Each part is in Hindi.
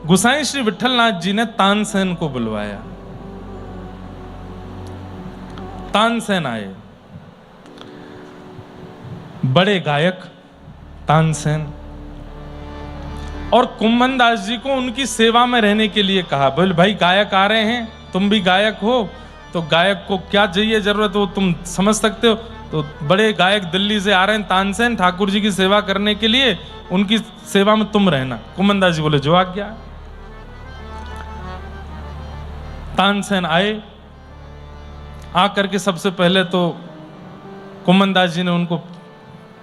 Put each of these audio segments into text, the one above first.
गोसाई श्री विठलनाथ जी ने तानसेन को बुलवाया। तानसेन आए, बड़े गायक तानसेन, और कुम्भन दास जी को उनकी सेवा में रहने के लिए कहा। बोले भाई गायक आ रहे हैं, तुम भी गायक हो, तो गायक को क्या चाहिए, जरूरत हो तुम समझ सकते हो। तो बड़े गायक दिल्ली से आ रहे हैं, तानसेन ठाकुर जी की सेवा करने के लिए, उनकी सेवा में तुम रहना। कुम्भन दास जी बोले जो आज्ञा। तानसेन आए, आकर के सबसे पहले तो कुम्भन दास जी ने उनको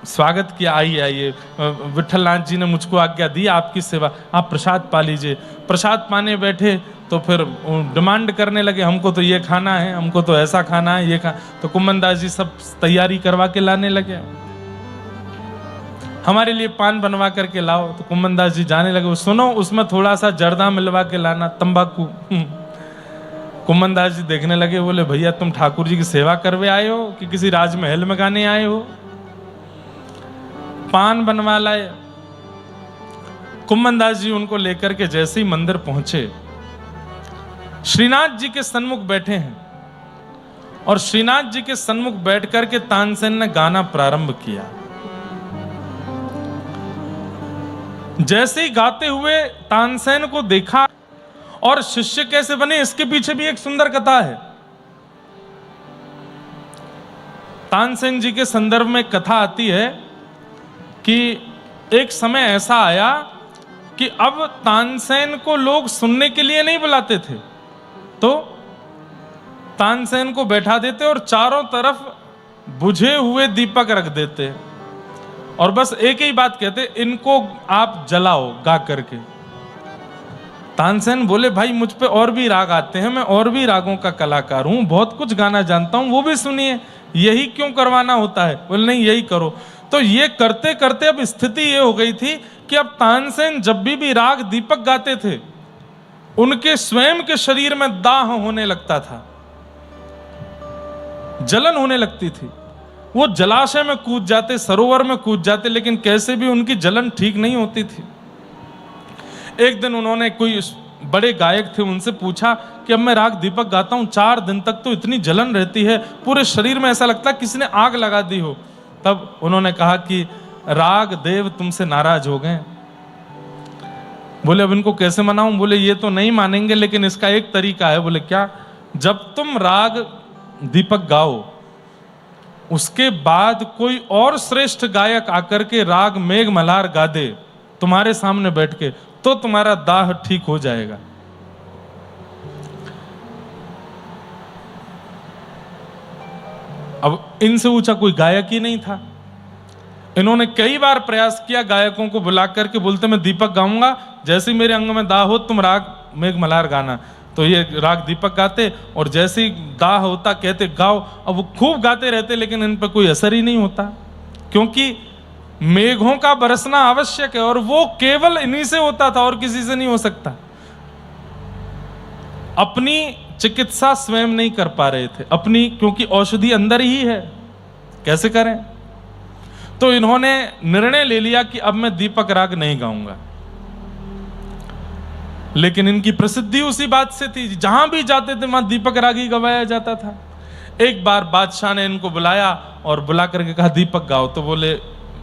स्वागत किया, आइए आइए, विठलनाथ जी ने मुझको आज्ञा दी आपकी सेवा, आप प्रसाद पा लीजिए। प्रसाद पाने बैठे तो फिर डिमांड करने लगे, हमको तो ये खाना है, हमको तो ऐसा खाना है, ये खा। तो कुम्भन दास जी सब तैयारी करवा के लाने लगे, हमारे लिए पान बनवा करके लाओ। तो कुम्भन दास जी जाने लगे, सुनो उसमें थोड़ा सा जर्दा मिलवा के लाना, तंबाकू। कुम्भन दास जी देखने लगे, बोले भैया तुम ठाकुर जी की सेवा करवे आए हो कि किसी राजमहल में गाने आए हो। पान बनवा लाए। कुम्भन दास जी उनको लेकर के जैसे ही मंदिर पहुंचे, श्रीनाथ जी के सन्मुख बैठे हैं, और श्रीनाथ जी के सन्मुख बैठ करके तानसेन ने गाना प्रारंभ किया। जैसे ही गाते हुए तानसेन को देखा, और शिष्य कैसे बने इसके पीछे भी एक सुंदर कथा है। तानसेन जी के संदर्भ में कथा आती है कि एक समय ऐसा आया कि अब तानसेन को लोग सुनने के लिए नहीं बुलाते थे, तो तानसेन को बैठा देते और चारों तरफ बुझे हुए दीपक रख देते, और बस एक ही बात कहते, इनको आप जलाओ गा करके। तानसेन बोले भाई मुझ पे और भी राग आते हैं, मैं और भी रागों का कलाकार हूं, बहुत कुछ गाना जानता हूं, वो भी सुनिए, यही क्यों करवाना होता है। बोले नहीं यही करो। तो ये करते करते अब स्थिति ये हो गई थी कि अब तानसेन जब भी राग दीपक गाते थे, उनके स्वयं के शरीर में दाह होने लगता था, जलन होने लगती थी। वो जलाशय में कूद जाते, सरोवर में कूद जाते, लेकिन कैसे भी उनकी जलन ठीक नहीं होती थी। एक दिन उन्होंने, कोई बड़े गायक थे, उनसे पूछा कि अब मैं राग दीपक गाता हूं, 4 दिन तक तो इतनी जलन रहती है, पूरे शरीर में ऐसा लगता है किसी ने आग लगा दी हो। तब उन्होंने कहा कि राग देव तुमसे नाराज हो गए। बोले अब इनको कैसे मनाऊं। बोले ये तो नहीं मानेंगे, लेकिन इसका एक तरीका है। बोले क्या। जब तुम राग दीपक गाओ, उसके बाद कोई और श्रेष्ठ गायक आकर के राग मेघ मल्हार गा दे तुम्हारे सामने बैठ के, तो तुम्हारा दाह ठीक हो जाएगा। अब इनसे ऊंचा कोई गायक ही नहीं था। इन्होंने कई बार प्रयास किया गायकों को बुला करके, बोलते मैं दीपक गाऊंगा, जैसे ही मेरे अंग में दाह हो तुम राग मेघ मल्हार गाना। तो ये राग दीपक गाते, और जैसे ही दाह होता कहते गाओ। अब वो खूब गाते रहते, लेकिन इन पर कोई असर ही नहीं होता, क्योंकि मेघों का बरसना आवश्यक है, और वो केवल इन्हीं से होता था और किसी से नहीं हो सकता। अपनी चिकित्सा स्वयं नहीं कर पा रहे थे अपनी, क्योंकि औषधि अंदर ही है, कैसे करें। तो इन्होंने निर्णय ले लिया कि अब मैं दीपक राग नहीं गाऊंगा। लेकिन इनकी प्रसिद्धि उसी बात से थी, जहां भी जाते थे वहां दीपक राग ही गवाया जाता था। एक बार बादशाह ने इनको बुलाया और बुला करके कहा दीपक गाओ। तो बोले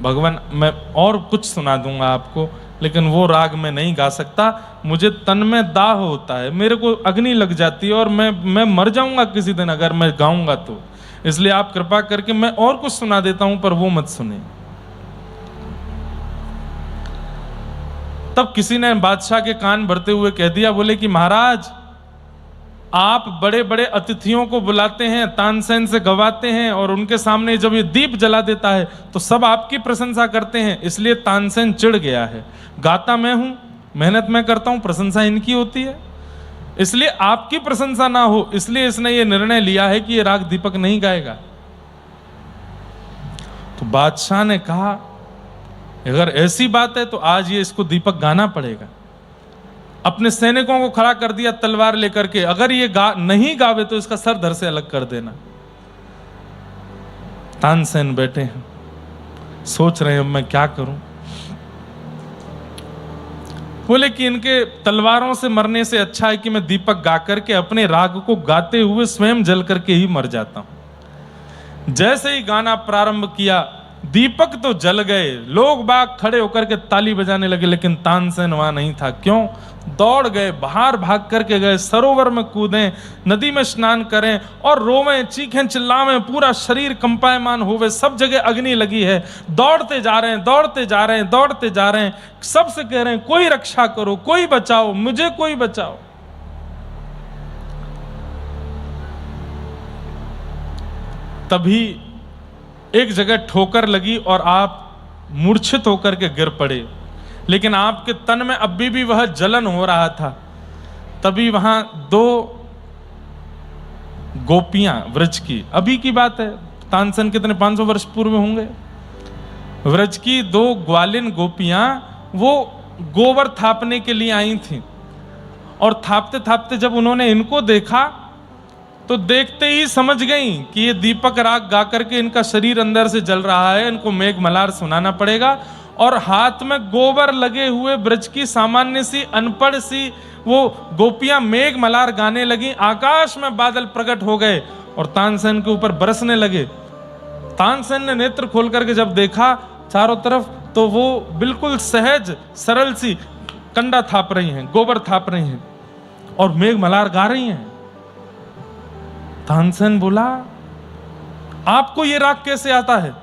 भगवान मैं और कुछ सुना दूंगा आपको, लेकिन वो राग में नहीं गा सकता, मुझे तन में दाह होता है, मेरे को अग्नि लग जाती है, और मैं मर जाऊंगा किसी दिन अगर मैं गाऊंगा तो, इसलिए आप कृपा करके मैं और कुछ सुना देता हूं, पर वो मत सुने। तब किसी ने बादशाह के कान भरते हुए कह दिया, बोले कि महाराज आप बड़े बड़े अतिथियों को बुलाते हैं, तानसेन से गवाते हैं, और उनके सामने जब ये दीप जला देता है तो सब आपकी प्रशंसा करते हैं, इसलिए तानसेन चिढ़ गया है। गाता मैं हूं, मेहनत मैं करता हूं, प्रशंसा इनकी होती है, इसलिए आपकी प्रशंसा ना हो, इसलिए इसने ये निर्णय लिया है कि ये राग दीपक नहीं गाएगा। तो बादशाह ने कहा अगर ऐसी बात है तो आज ये इसको दीपक गाना पड़ेगा। अपने सैनिकों को खड़ा कर दिया तलवार लेकर के, अगर ये नहीं गावे तो इसका सर धड़ से अलग कर देना। तानसेन बैठे हैं, सोच रहे हैं अब मैं क्या करूं। बोले कि इनके तलवारों से मरने से अच्छा है कि मैं दीपक गा करके अपने राग को गाते हुए स्वयं जल करके ही मर जाता हूं। जैसे ही गाना प्रारंभ किया, दीपक तो जल गए, लोग बाग खड़े होकर के ताली बजाने लगे, लेकिन तानसेन वहां नहीं था। क्यों? दौड़ गए, बाहर भाग करके गए, सरोवर में कूदें, नदी में स्नान करें और रोवें, चीखें, चिल्लावें, पूरा शरीर कंपायमान होवे, सब जगह अग्नि लगी है, दौड़ते जा रहे हैं, दौड़ते जा रहे हैं, दौड़ते जा रहे हैं, सबसे कह रहे हैं कोई रक्षा करो, कोई बचाओ, मुझे कोई बचाओ। तभी एक जगह ठोकर लगी और आप मूर्छित होकर के गिर पड़े, लेकिन आपके तन में अभी भी वह जलन हो रहा था। तभी वहां दो गोपियां व्रज की, अभी की बात है, तानसेन कितने 500 वर्ष पूर्व होंगे, व्रज की दो ग्वालिन गोपियां वो गोबर थापने के लिए आई थीं, और थापते थापते जब उन्होंने इनको देखा तो देखते ही समझ गई कि ये दीपक राग गा करके इनका शरीर अंदर से जल रहा है, इनको मेघ मल्हार सुनाना पड़ेगा। और हाथ में गोबर लगे हुए ब्रज की सामान्य सी अनपढ़ सी वो गोपियां मेघ मल्हार गाने लगी। आकाश में बादल प्रकट हो गए और तानसेन के ऊपर बरसने लगे। तानसेन ने नेत्र खोल करके जब देखा चारों तरफ, तो वो बिल्कुल सहज सरल सी कंडा थाप रही हैं, गोबर थाप रही हैं और मेघ मल्हार गा रही हैं। तानसेन बोला, आपको ये राग कैसे आता है?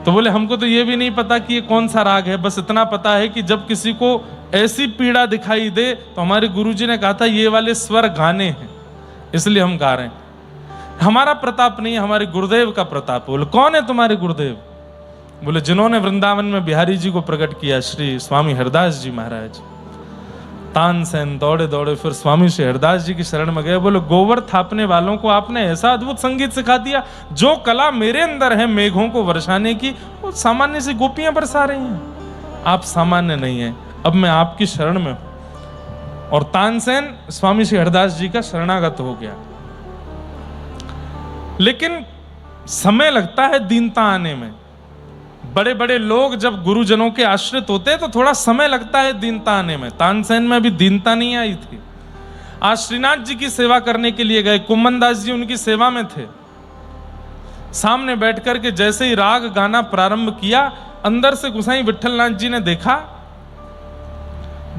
तो बोले, हमको तो ये भी नहीं पता कि ये कौन सा राग है, बस इतना पता है कि जब किसी को ऐसी पीड़ा दिखाई दे तो हमारे गुरुजी ने कहा था ये वाले स्वर गाने हैं, इसलिए हम गा रहे हैं। हमारा प्रताप नहीं है, हमारे गुरुदेव का प्रताप। बोले, कौन है तुम्हारे गुरुदेव? बोले, जिन्होंने वृंदावन में बिहारी जी को प्रकट किया, श्री स्वामी हरदास जी महाराज। तानसेन दौड़े दौड़े फिर स्वामी श्री हरदास जी की शरण में गए। बोले, गोबर थापने वालों को आपने ऐसा अद्भुत संगीत सिखा दिया, जो कला मेरे अंदर है मेघों को वर्षाने की, वो सामान्य सी गोपियां बरसा रही हैं। आप सामान्य नहीं है, अब मैं आपकी शरण में हूं। और तानसेन स्वामी श्री हरदास जी का शरणागत हो गया। लेकिन समय लगता है दीनता आने में। बड़े बड़े लोग जब गुरुजनों के आश्रित होते हैं तो थोड़ा समय लगता है दीनता आने में। तानसेन में अभी दीनता नहीं आई थी। आज श्रीनाथ जी की सेवा करने के लिए गए, कुम्मन दास जी उनकी सेवा में थे। सामने बैठकर के जैसे ही राग गाना प्रारंभ किया, अंदर से गोसाई विठलनाथ जी ने देखा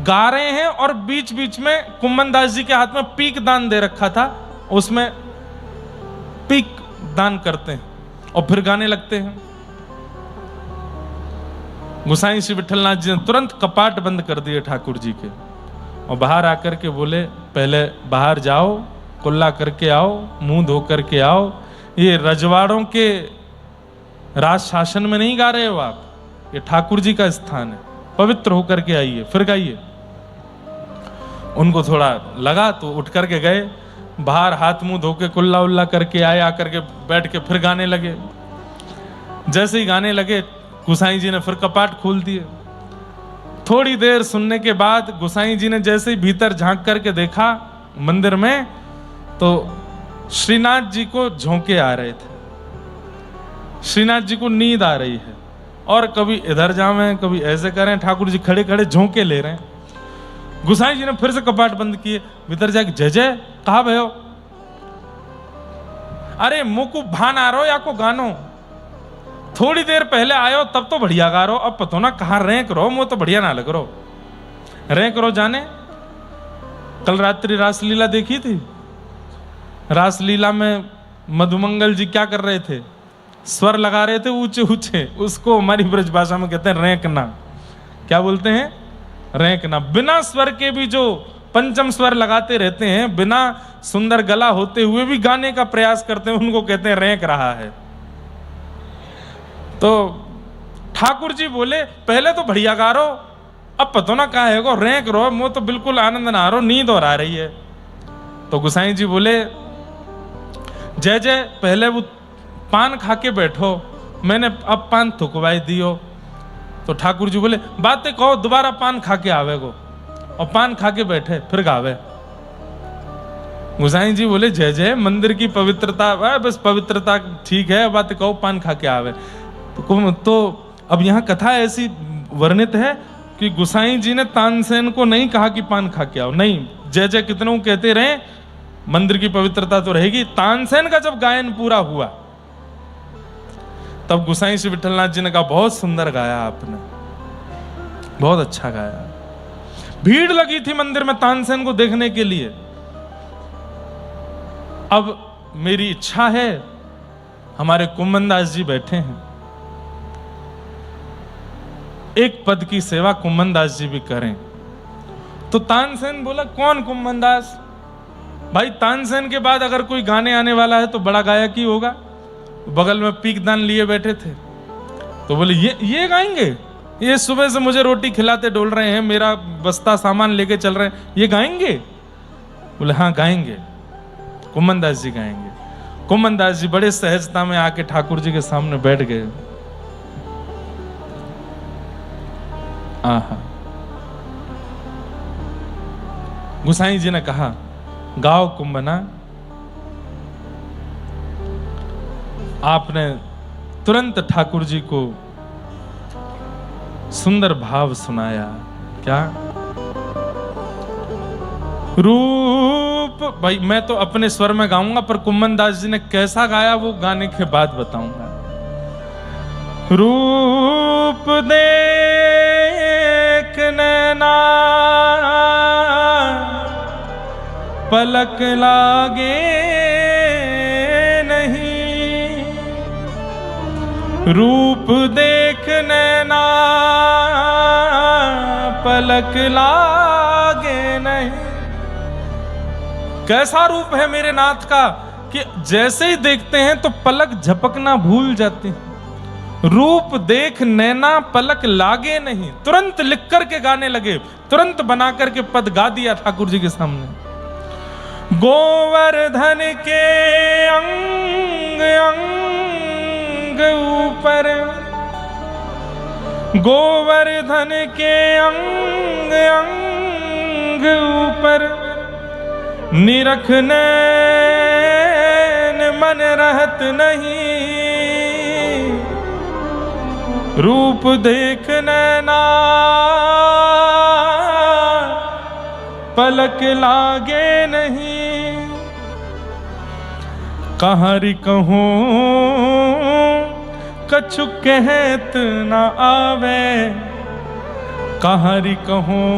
गा रहे हैं और बीच बीच में कुम्मन दास जी के हाथ में पीक दान दे रखा था, उसमें पीक दान करते हैं और फिर गाने लगते हैं। गोसाई श्री विठलनाथ जी ने तुरंत कपाट बंद कर दिए ठाकुर जी के और बाहर आकर के बोले, पहले बाहर जाओ, कुल्ला करके आओ, मुंह धो करके आओ। ये रजवाड़ों के राज शासन में नहीं गा रहे हो आप, ये ठाकुर जी का स्थान है, पवित्र होकर के आइए, फिर गाइए। उनको थोड़ा लगा तो उठ करके गए, बाहर हाथ मुंह धो के कुल्ला उल्ला करके आए, आकर के बैठ के फिर गाने लगे। जैसे ही गाने लगे गोसाई जी ने फिर कपाट खोल दिए। थोड़ी देर सुनने के बाद गोसाई जी ने जैसे ही भीतर झांक करके देखा मंदिर में, तो श्रीनाथ जी को झोंके आ रहे थे, श्रीनाथ जी को नींद आ रही है और कभी इधर जावें कभी ऐसे करें, ठाकुर जी खड़े खड़े झोंके ले रहे हैं। गोसाई जी ने फिर से कपाट बंद किए, भीतर जाके जय जय कहा भयो, अरे मुंह को भान आ रहो या को गानो, थोड़ी देर पहले आयो तब तो बढ़िया गा रहो, अब पतो ना कहाँ रैंक रहो, मुंह तो बढ़िया ना लग रहो, रैंक रहो। जाने कल रात्रि रासलीला देखी थी, रासलीला में मधुमंगल जी क्या कर रहे थे, स्वर लगा रहे थे ऊंचे ऊंचे, उसको हमारी ब्रज भाषा में कहते हैं रैंकना। क्या बोलते हैं? रैंकना। बिना स्वर के भी जो पंचम स्वर लगाते रहते हैं, बिना सुंदर गला होते हुए भी गाने का प्रयास करते हैं, उनको कहते हैं रैंक रहा है। तो ठाकुर जी बोले, पहले तो बढ़िया गा रो, अब पतो ना कहा है रैंक रो, मुझे तो बिल्कुल आनंद ना आ रो, नींद और आ रही है। तो गोसाई जी बोले, जय जय पहले वो पान खा के बैठो, मैंने अब पान थुकवाई दियो। तो ठाकुर जी बोले, बातें कहो, दोबारा पान खा के आवे गो, और पान खा के बैठे फिर गावे। गोसाई जी बोले, जय जय मंदिर की पवित्रता, बस पवित्रता ठीक है, बातें कहो, पान खा के आवे। तो अब यहाँ कथा ऐसी वर्णित है कि गुसाई जी ने तानसेन को नहीं कहा कि पान खा के आओ, नहीं, जय जय कितनों कहते रहे, मंदिर की पवित्रता तो रहेगी। तानसेन का जब गायन पूरा हुआ तब गुसाई श्री विठलनाथ जी ने कहा बहुत सुंदर गाया आपने, बहुत अच्छा गाया। भीड़ लगी थी मंदिर में तानसेन को देखने के लिए। अब मेरी इच्छा है, हमारे कुम्भन दास जी बैठे हैं, एक पद की सेवा कुम्भन दास जी भी करें। तो तानसेन बोला कौन कुम्भन दास? भाई तानसेन के बाद अगर कोई गाने आने वाला है तो बड़ा गायक ही होगा। बगल में पीकदान लिए बैठे थे, तो बोले ये गाएंगे, ये सुबह से मुझे रोटी खिलाते डोल रहे हैं, मेरा बस्ता सामान लेके चल रहे हैं, ये गाएंगे? बोले हाँ गाएंगे, कुम्भन दास जी गाएंगे। कुम्भन दास जी बड़े सहजता में आके ठाकुर जी के सामने बैठ गए। आहा, गुसाई जी ने कहा गाओ कुम्भना। आपने तुरंत ठाकुर जी को सुंदर भाव सुनाया। क्या रूप? भाई मैं तो अपने स्वर में गाऊंगा, पर कुम्भन दास जी ने कैसा गाया वो गाने के बाद बताऊंगा। रूप देख नैना पलक लागे नहीं, रूप देख नैना पलक लागे नहीं। कैसा रूप है मेरे नाथ का कि जैसे ही देखते हैं तो पलक झपकना भूल जाते हैं। रूप देख नैना पलक लागे नहीं, तुरंत लिख करके गाने लगे, तुरंत बना करके पद गा दिया ठाकुर जी के सामने। गोवर्धन के अंग अंग ऊपर, गोवर्धन के अंग अंग ऊपर, निरख नैन मन रहत नहीं, रूप देख नैना पलक लागे नहीं। कहारी कहूं कछु कहत न आवे, कहारी कहूं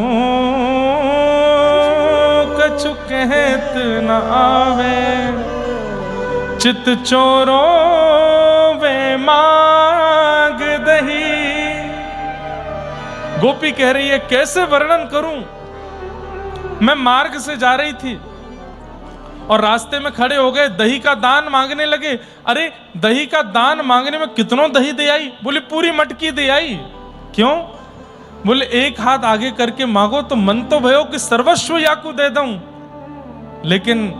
कछु कहत न आवे, चित चोरो वे मांग दही। गोपी कह रही है कैसे वर्णन करूं, मैं मार्ग से जा रही थी और रास्ते में खड़े हो गए, दही का दान मांगने लगे। अरे दही का दान मांगने में कितनों दही दे आई? बोले पूरी मटकी दे आई। क्यों? बोले एक हाथ आगे करके मांगो तो मन तो भयो कि सर्वस्व याकू दे दूं, लेकिन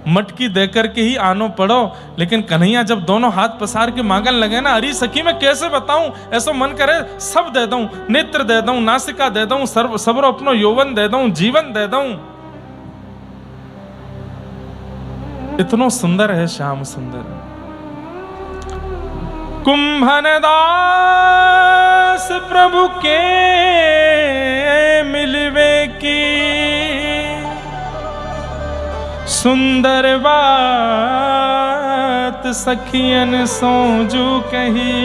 मटकी दे करके ही आनो पड़ो। लेकिन कन्हैया जब दोनों हाथ पसार के मांगन लगे ना, अरे सखी मैं कैसे बताऊं, ऐसा मन करे सब दे दूं, नेत्र दे दूं, नासिका दे दूं, सबरो अपनो यौवन दे दूं, जीवन दे दूं। इतनो सुंदर है श्याम सुंदर। कुंभन दास प्रभु के मिलवे की, सुंदर बात सखियन सोजू कही।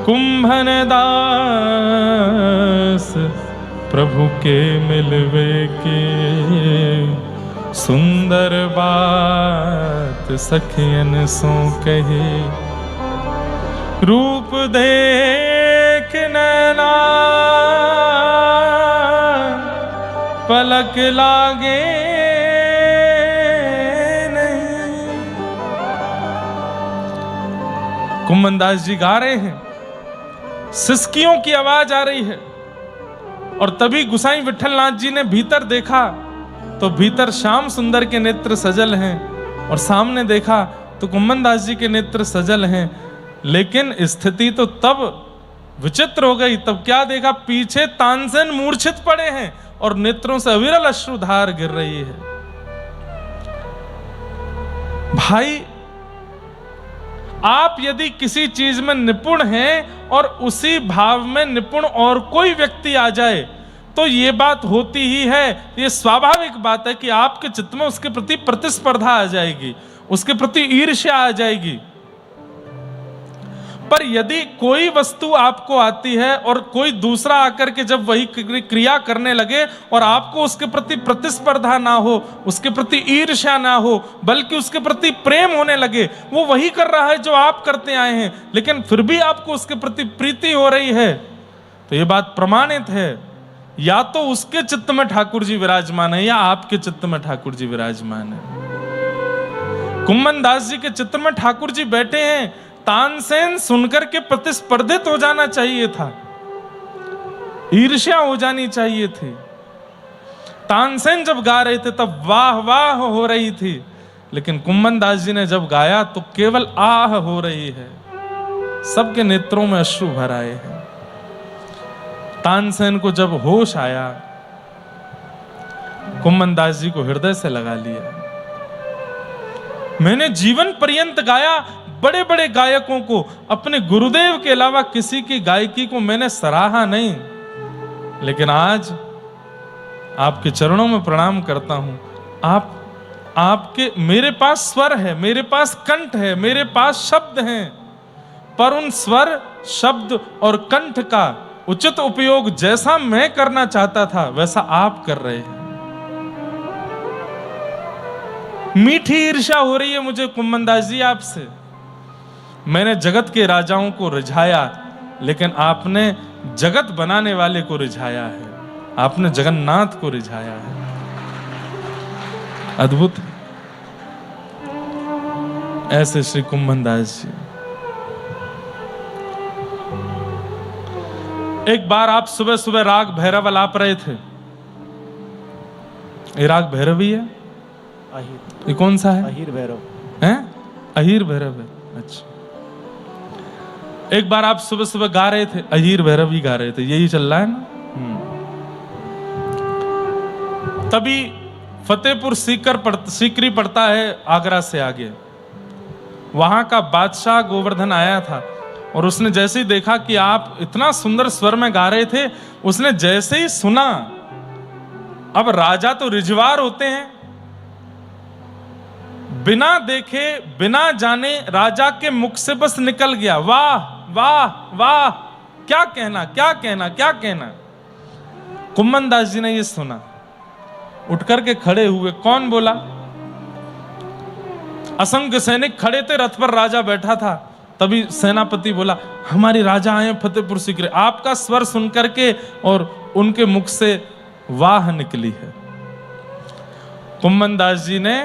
कुंभन दास प्रभु के मिलवे की, सुंदर बात सखियन सो कही। रूप देख नैना पलक लागे कुम्भन दास जी गा रहे हैं, सिसकियों की आवाज आ रही है। और तभी गुसाई विठलनाथ जी ने भीतर देखा तो भीतर श्याम सुंदर के नेत्र सजल हैं, और सामने देखा तो कुम्भन दास जी के नेत्र सजल हैं। लेकिन स्थिति तो तब विचित्र हो गई। तब क्या देखा, पीछे तानसेन मूर्छित पड़े हैं और नेत्रों से अविरल अश्रुधार गिर रही है। भाई आप यदि किसी चीज में निपुण हैं और उसी भाव में निपुण और कोई व्यक्ति आ जाए तो ये बात होती ही है, ये स्वाभाविक बात है कि आपके चित्त में उसके प्रति प्रतिस्पर्धा आ जाएगी, उसके प्रति ईर्ष्या आ जाएगी। पर यदि कोई वस्तु आपको आती है और कोई दूसरा आकर के जब वही क्रिया करने लगे और आपको उसके प्रति प्रतिस्पर्धा ना हो, उसके प्रति ईर्ष्या ना हो, बल्कि उसके प्रति प्रेम होने लगे, वो वही कर रहा है जो आप करते आए हैं, लेकिन फिर भी आपको उसके प्रति प्रीति हो रही है, तो ये बात प्रमाणित है, या तो उसके चित्त में ठाकुर जी विराजमान है या आपके चित्त में ठाकुर जी विराजमान है। कुम्मन दास जी के चित्त में ठाकुर जी बैठे हैं, तानसेन सुनकर के प्रतिस्पर्धित हो जाना चाहिए था, ईर्ष्या हो जानी चाहिए थी। तानसेन जब गा रहे थे तब वाह वाह हो रही थी, लेकिन कुम्मन दास जी ने जब गाया तो केवल आह हो रही है, सबके नेत्रों में अश्रु भर आए हैं। तानसेन को जब होश आया, कुम्मन दास जी को हृदय से लगा लिया। मैंने जीवन पर्यंत गाया, बड़े बड़े गायकों को, अपने गुरुदेव के अलावा किसी की गायकी को मैंने सराहा नहीं, लेकिन आज आपके चरणों में प्रणाम करता हूं। आपके मेरे पास स्वर है, मेरे पास कंठ है, मेरे पास शब्द हैं, पर उन स्वर, शब्द और कंठ का उचित उपयोग जैसा मैं करना चाहता था वैसा आप कर रहे हैं। मीठी ईर्ष्या हो रही है मुझे कुम्मन दास जी आपसे। मैंने जगत के राजाओं को रिझाया, लेकिन आपने जगत बनाने वाले को रिझाया है, आपने जगन्नाथ को रिझाया है। अद्भुत। ऐसे श्री कुम्मन दास जी। एक बार आप सुबह सुबह राग भैरव अलाप रहे थे। ये राग भैरवी है? अहीर। ये कौन सा है? अहीर भैरव है? अहीर भैरव है। अच्छा, एक बार आप सुबह सुबह गा रहे थे, अहीर भैरव ही गा रहे थे, यही चल रहा है ना? तभी फतेहपुर सीकरी पड़ता है आगरा से आगे। वहां का बादशाह गोवर्धन आया था और उसने जैसे ही देखा कि आप इतना सुंदर स्वर में गा रहे थे, उसने जैसे ही सुना, अब राजा तो रिजवार होते हैं, बिना देखे बिना जाने राजा के मुख से बस निकल गया, वाह वाह वाह, क्या कहना क्या कहना क्या कहना। कुम्मन दास जी ने ये सुना, उठ करके खड़े हुए। कौन बोला? असंख्य सैनिक खड़े थे, रथ पर राजा बैठा था। तभी सेनापति बोला, हमारे राजा आए फतेहपुर सीकरी। आपका स्वर सुनकर के और उनके मुख से वाह निकली है। कुम्मन दास जी ने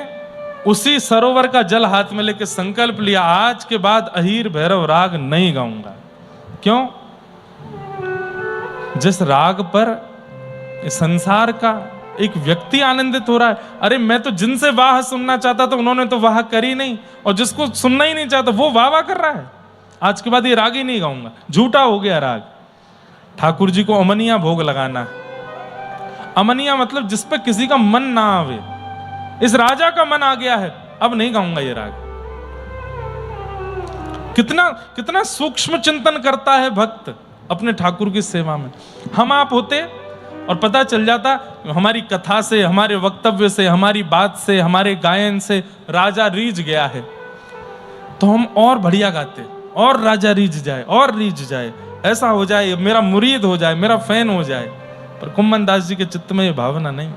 उसी सरोवर का जल हाथ में लेकर संकल्प लिया, आज के बाद अहीर भैरव राग नहीं गाऊंगा। क्यों? जिस राग पर संसार का एक व्यक्ति आनंदित हो रहा है, अरे मैं तो जिनसे वाह सुनना चाहता था उन्होंने तो वाह करी नहीं, और जिसको सुनना ही नहीं चाहता वो वाह वाह कर रहा है। आज के बाद ये राग ही नहीं गाऊंगा, झूठा हो गया राग। ठाकुर जी को अमनिया भोग लगाना है। अमनिया मतलब जिस पे किसी का मन ना आवे। इस राजा का मन आ गया है, अब नहीं गाऊंगा ये राग। कितना कितना सूक्ष्म चिंतन करता है भक्त अपने ठाकुर की सेवा में। हम आप होते और पता चल जाता, हमारी कथा से, हमारे वक्तव्य से, हमारी बात से, हमारे गायन से राजा रीझ गया है, तो हम और बढ़िया गाते, और राजा रीझ जाए और रीझ जाए, ऐसा हो जाए, मेरा मुरीद हो जाए, मेरा फैन हो जाए। पर कुम्मन दास जी के चित्त में ये भावना नहीं।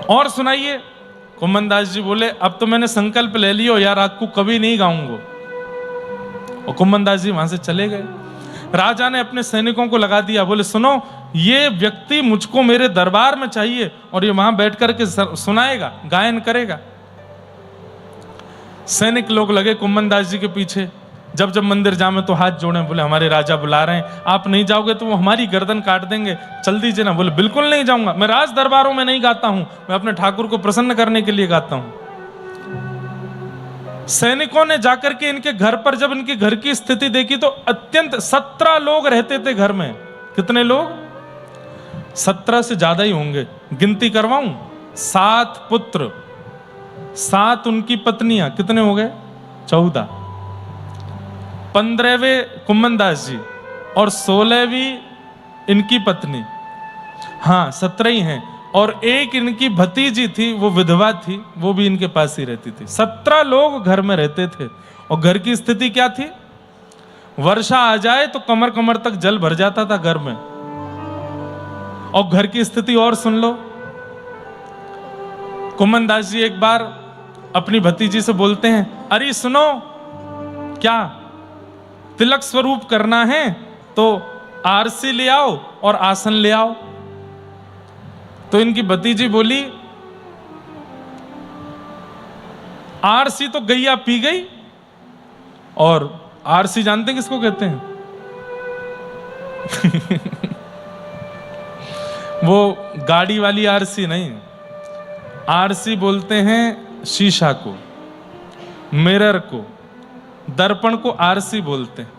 और सुनाइए। कुम्मन दास जी बोले, अब तो मैंने संकल्प ले लियो यार, राग को कभी नहीं गाऊंगा। और कुम्मन दास जी वहां से चले गए। राजा ने अपने सैनिकों को लगा दिया, बोले सुनो, ये व्यक्ति मुझको मेरे दरबार में चाहिए और ये वहां बैठ करके सुनाएगा, गायन करेगा। सैनिक लोग लगे कुम्मन दास जी के पीछे। जब जब मंदिर जामे तो हाथ जोड़े, बोले हमारे राजा बुला रहे हैं, आप नहीं जाओगे तो वो हमारी गर्दन काट देंगे, चल दीजिए ना। बोले बिल्कुल नहीं जाऊंगा, मैं राज दरबारों में नहीं गाता हूं, मैं अपने ठाकुर को प्रसन्न करने के लिए गाता हूं। सैनिकों ने जाकर के इनके घर पर जब इनके घर की स्थिति देखी तो अत्यंत 17 लोग रहते थे घर में। कितने लोग? 17 से ज्यादा ही होंगे, गिनती करवाऊं। 7 पुत्र, 7 उनकी पत्नियां, कितने हो गए? 14, 15वें कुम्मनदास जी और 16वीं इनकी पत्नी, हाँ 17 ही हैं। और एक इनकी भतीजी थी, वो विधवा थी, वो भी इनके पास ही रहती थी। 17 लोग घर में रहते थे। और घर की स्थिति क्या थी? वर्षा आ जाए तो कमर कमर तक जल भर जाता था घर में। और घर की स्थिति और सुन लो। कुम्मनदास जी एक बार अपनी भतीजी से बोलते हैं, अरे सुनो, क्या तिलक स्वरूप करना है तो आरसी ले आओ और आसन ले आओ। तो इनकी भतीजी बोली, आरसी तो गैया पी गई। और आरसी जानते हैं किसको कहते हैं? वो गाड़ी वाली आरसी नहीं, आरसी बोलते हैं शीशा को, मिरर को, दर्पण को आरसी बोलते हैं।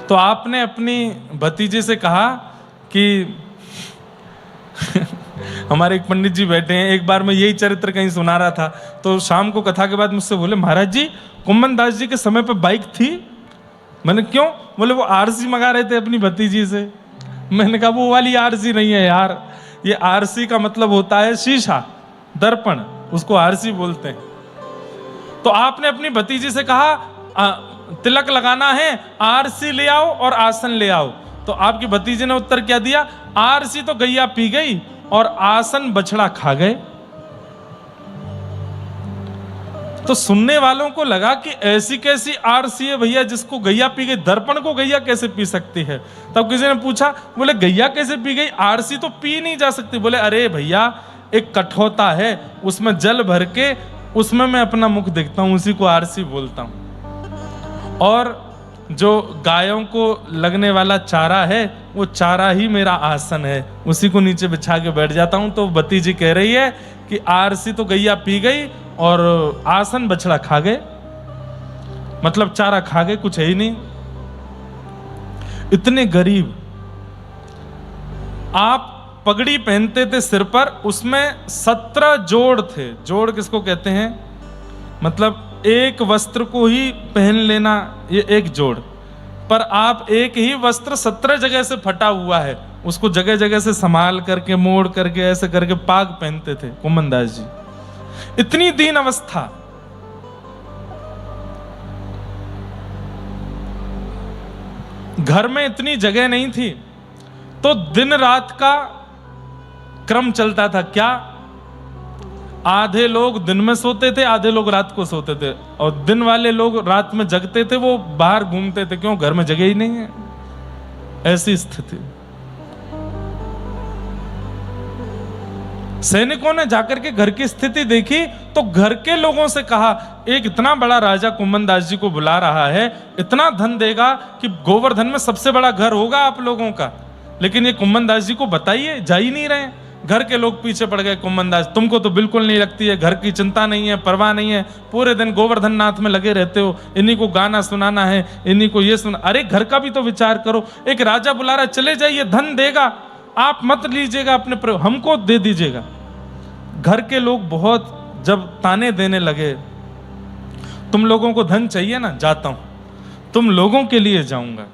तो आपने अपनी भतीजे से कहा कि हमारे एक पंडित जी बैठे हैं, एक बार मैं यही चरित्र कहीं सुना रहा था, तो शाम को कथा के बाद मुझसे बोले, महाराज जी कुम्मनदास जी के समय पे बाइक थी? मैंने क्यों? बोले वो आरसी मंगा रहे थे अपनी भतीजी से। मैंने कहा वो वाली आरसी नहीं है यार, ये आरसी का मतलब होता है शीशा, दर्पण, उसको आरसी बोलते हैं। तो आपने अपनी भतीजी से कहा तिलक लगाना है, आरसी ले आओ और आसन ले आओ। तो आपकी भतीजी ने उत्तर क्या दिया? आरसी तो गैया पी गई और आसन बछड़ा खा गए। तो सुनने वालों को लगा कि ऐसी कैसी आरसी है भैया जिसको गैया पी गई, दर्पण को गैया कैसे पी सकती है? तब किसी ने पूछा, बोले गैया कैसे पी गई, आरसी तो पी नहीं जा सकती। बोले अरे भैया एक कठौता है, उसमें जल भर के उसमें मैं अपना मुख देखता हूं, उसी को आरसी बोलता हूं। और जो गायों को लगने वाला चारा है वो चारा ही मेरा आसन है, उसी को नीचे बिछा के बैठ जाता हूं। तो भतीजी कह रही है कि आरसी तो गैया पी गई और आसन बछड़ा खा गए, मतलब चारा खा गए, कुछ है ही नहीं। इतने गरीब। आप पगड़ी पहनते थे सिर पर, उसमें 17 जोड़ थे। जोड़ किसको कहते हैं? मतलब एक वस्त्र को ही पहन लेना, ये एक जोड़। पर आप एक ही वस्त्र 17 जगह से फटा हुआ है, उसको जगह जगह से संभाल करके, मोड़ करके, ऐसे करके पाग पहनते थे कुम्मनदास जी। इतनी दीन अवस्था। घर में इतनी जगह नहीं थी, तो दिन रात का क्रम चलता था। क्या? आधे लोग दिन में सोते थे, आधे लोग रात को सोते थे, और दिन वाले लोग रात में जगते थे, वो बाहर घूमते थे। क्यों? घर में जगह ही नहीं है। ऐसी स्थिति। सैनिकों ने जाकर के घर की स्थिति देखी, तो घर के लोगों से कहा, एक इतना बड़ा राजा कुम्मनदास जी को बुला रहा है, इतना धन देगा कि गोवर्धन में सबसे बड़ा घर होगा आप लोगों का, लेकिन ये कुम्मनदास जी को बताइए, जा ही नहीं रहे। घर के लोग पीछे पड़ गए, कुम्मनदास तुमको तो बिल्कुल नहीं लगती है, घर की चिंता नहीं है, परवाह नहीं है, पूरे दिन गोवर्धन नाथ में लगे रहते हो, इन्हीं को गाना सुनाना है, इन्हीं को ये सुना। अरे घर का भी तो विचार करो, एक राजा बुला रहा है, चले जाइए, धन देगा, आप मत लीजिएगा, अपने हमको दे दीजिएगा। घर के लोग बहुत जब ताने देने लगे, तुम लोगों को धन चाहिए ना, जाता हूं, तुम लोगों के लिए जाऊंगा।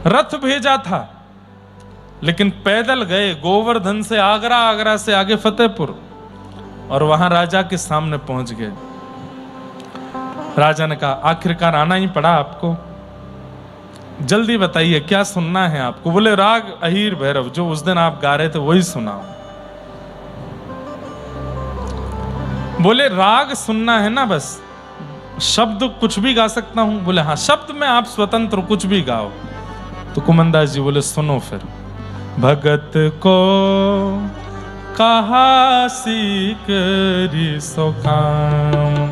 रथ भेजा था, लेकिन पैदल गए गोवर्धन से आगरा, आगरा से आगे फतेहपुर, और वहां राजा के सामने पहुंच गए। राजा ने कहा, आखिरकार आना ही पड़ा आपको, जल्दी बताइए क्या सुनना है आपको। बोले राग अहीर भैरव, जो उस दिन आप गा रहे थे वही सुनाओ। बोले राग सुनना है ना, बस शब्द कुछ भी गा सकता हूं। बोले हाँ, शब्द में आप स्वतंत्र, कुछ भी गाओ। तो कुम्मनदास जी बोले सुनो फिर। भगत को कहा सीख री सो काम,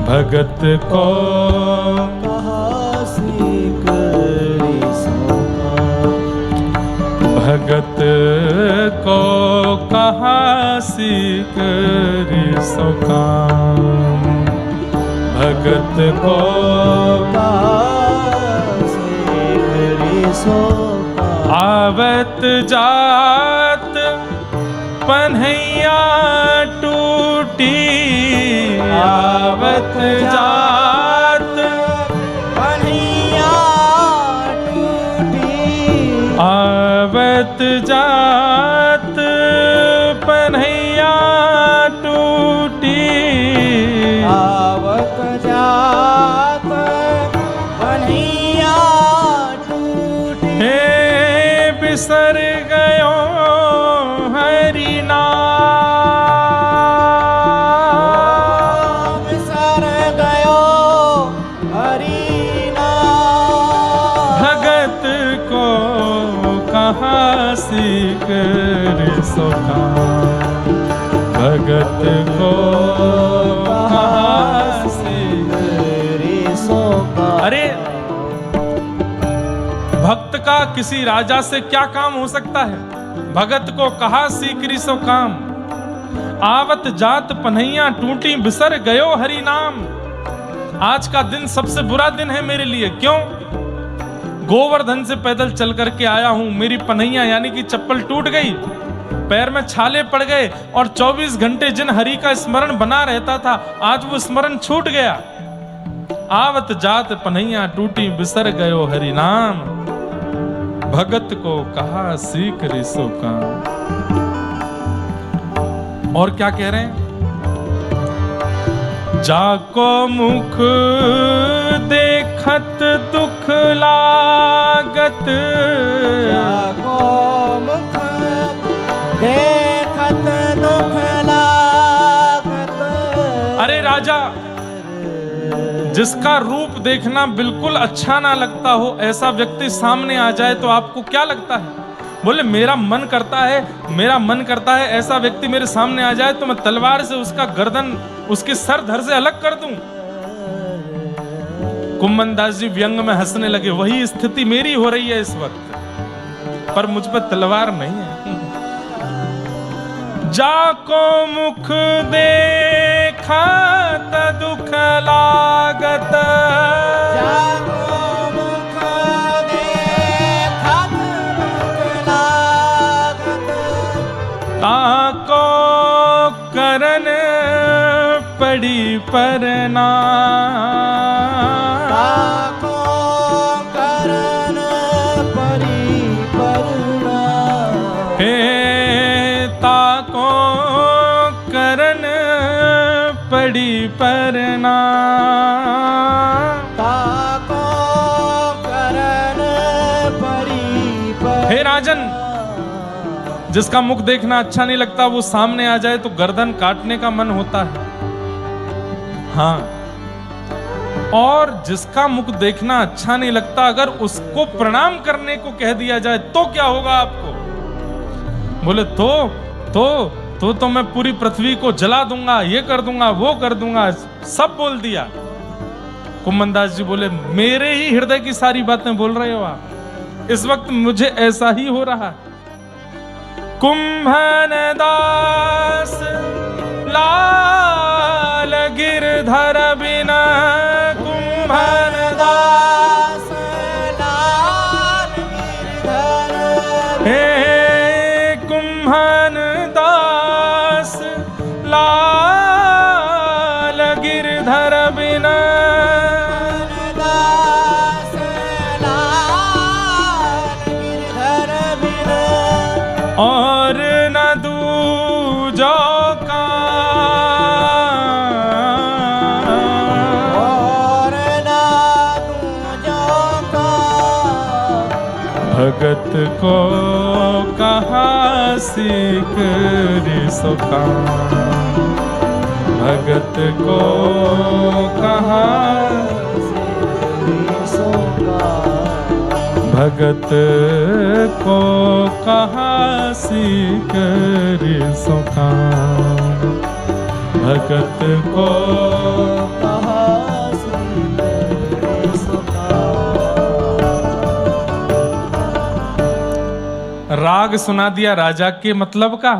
भगत को कहा सीख री सो काम, भगत को कहा सीख री सो काम, भगत को कहा सीख री सो आवत जात पन्हैया टूटी आवत जात कन्हैया टूटी, आवत जात पन्हैया टूटी, आवत जात कन्हैया टूटी, हे बिसर गयो हरि नाम, बिसर गयो हरि नाम, भगत को कहाँ सीकर सुखा, भगत को कहाँ सीकर सोका। अरे भक्त का किसी राजा से क्या काम हो सकता है? भगत को कहा सीकरी सो काम, आवत जात पन्हैया टूटी, बिसर गयो हरि नाम। आज का दिन सबसे बुरा दिन है मेरे लिए। क्यों? गोवर्धन से पैदल चल करके आया हूं, मेरी पन्हैया यानी कि चप्पल टूट गई, पैर में छाले पड़ गए और 24 घंटे जिन हरि का स्मरण बना रहता था, आज वो स्मरण छूट गया। आवत जात पन्हैया टूटी, बिसर गयो हरि नाम, भगत को कहा सीकरी सो काम। और क्या कह रहे हैं? जाको मुख देखत दुख लागत, जाको मुख देखत दुख लागत। अरे राजा, जिसका रूप देखना बिल्कुल अच्छा ना लगता हो, ऐसा व्यक्ति सामने आ जाए तो आपको क्या लगता है? बोले मेरा मन करता है ऐसा व्यक्ति मेरे सामने आ जाए तो मैं तलवार से उसका गर्दन, उसके सर धड़ से अलग कर दूं। कुम्मन दास जी व्यंग में हंसने लगे। वही स्थिति मेरी हो रही है इस वक्त, पर मुझ पर तलवार नहीं है। जाको मुख देखा त दुख लागत, जाको मुख देखत दुख लागत। ताको करन पड़ी परना, ताको करन परी परना। हे ताको करन पड़ी परना, ताको करन परी परना। हे राजन, जिसका मुख देखना अच्छा नहीं लगता वो सामने आ जाए तो गर्दन काटने का मन होता है। हाँ, और जिसका मुख देखना अच्छा नहीं लगता, अगर उसको प्रणाम करने को कह दिया जाए तो क्या होगा आपको? बोले तो मैं पूरी पृथ्वी को जला दूंगा, ये कर दूंगा, वो कर दूंगा, सब बोल दिया। कुम्मन दास जी बोले मेरे ही हृदय की सारी बातें बोल रहे हो आप। इस वक्त मुझे ऐसा ही हो रहा है। कुंभन दास लाल गिरधर बिना, कुंभन दास लाल गिरधर। हे कुंभन दास लाल गिरधर बिना, दास लाल गिरधर बिना। और न दूजो का, और न दूजो का। भगत को कहा सीकरी सो काम, भगत को कहा भगत को कहा सीकरी सो काम, भगत को कहा सीकरी सो काम। राग सुना दिया राजा के मतलब का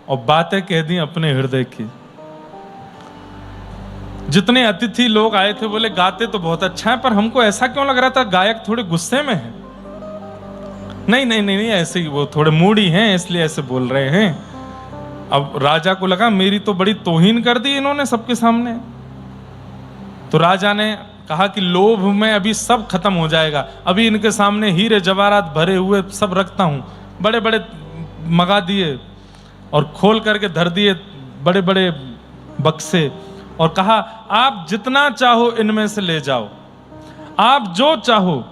और बातें कह दी अपने हृदय की। जितने अतिथि लोग आए थे बोले गाते तो बहुत अच्छा है, पर हमको ऐसा क्यों लग रहा था गायक थोड़े गुस्से में है। नहीं, ऐसे ही वो थोड़े मूडी हैं इसलिए ऐसे बोल रहे हैं। अब राजा को लगा मेरी तो बड़ी तौहीन कर दी इन्होंने सबके सामने। तो राजा ने कहा कि लोभ में अभी सब खत्म हो जाएगा, अभी इनके सामने हीरे जवाहरात भरे हुए सब रखता हूं। बड़े बड़े मंगा दिए और खोल करके धर दिए बड़े बड़े बक्से, और कहा आप जितना चाहो इनमें से ले जाओ, आप जो चाहो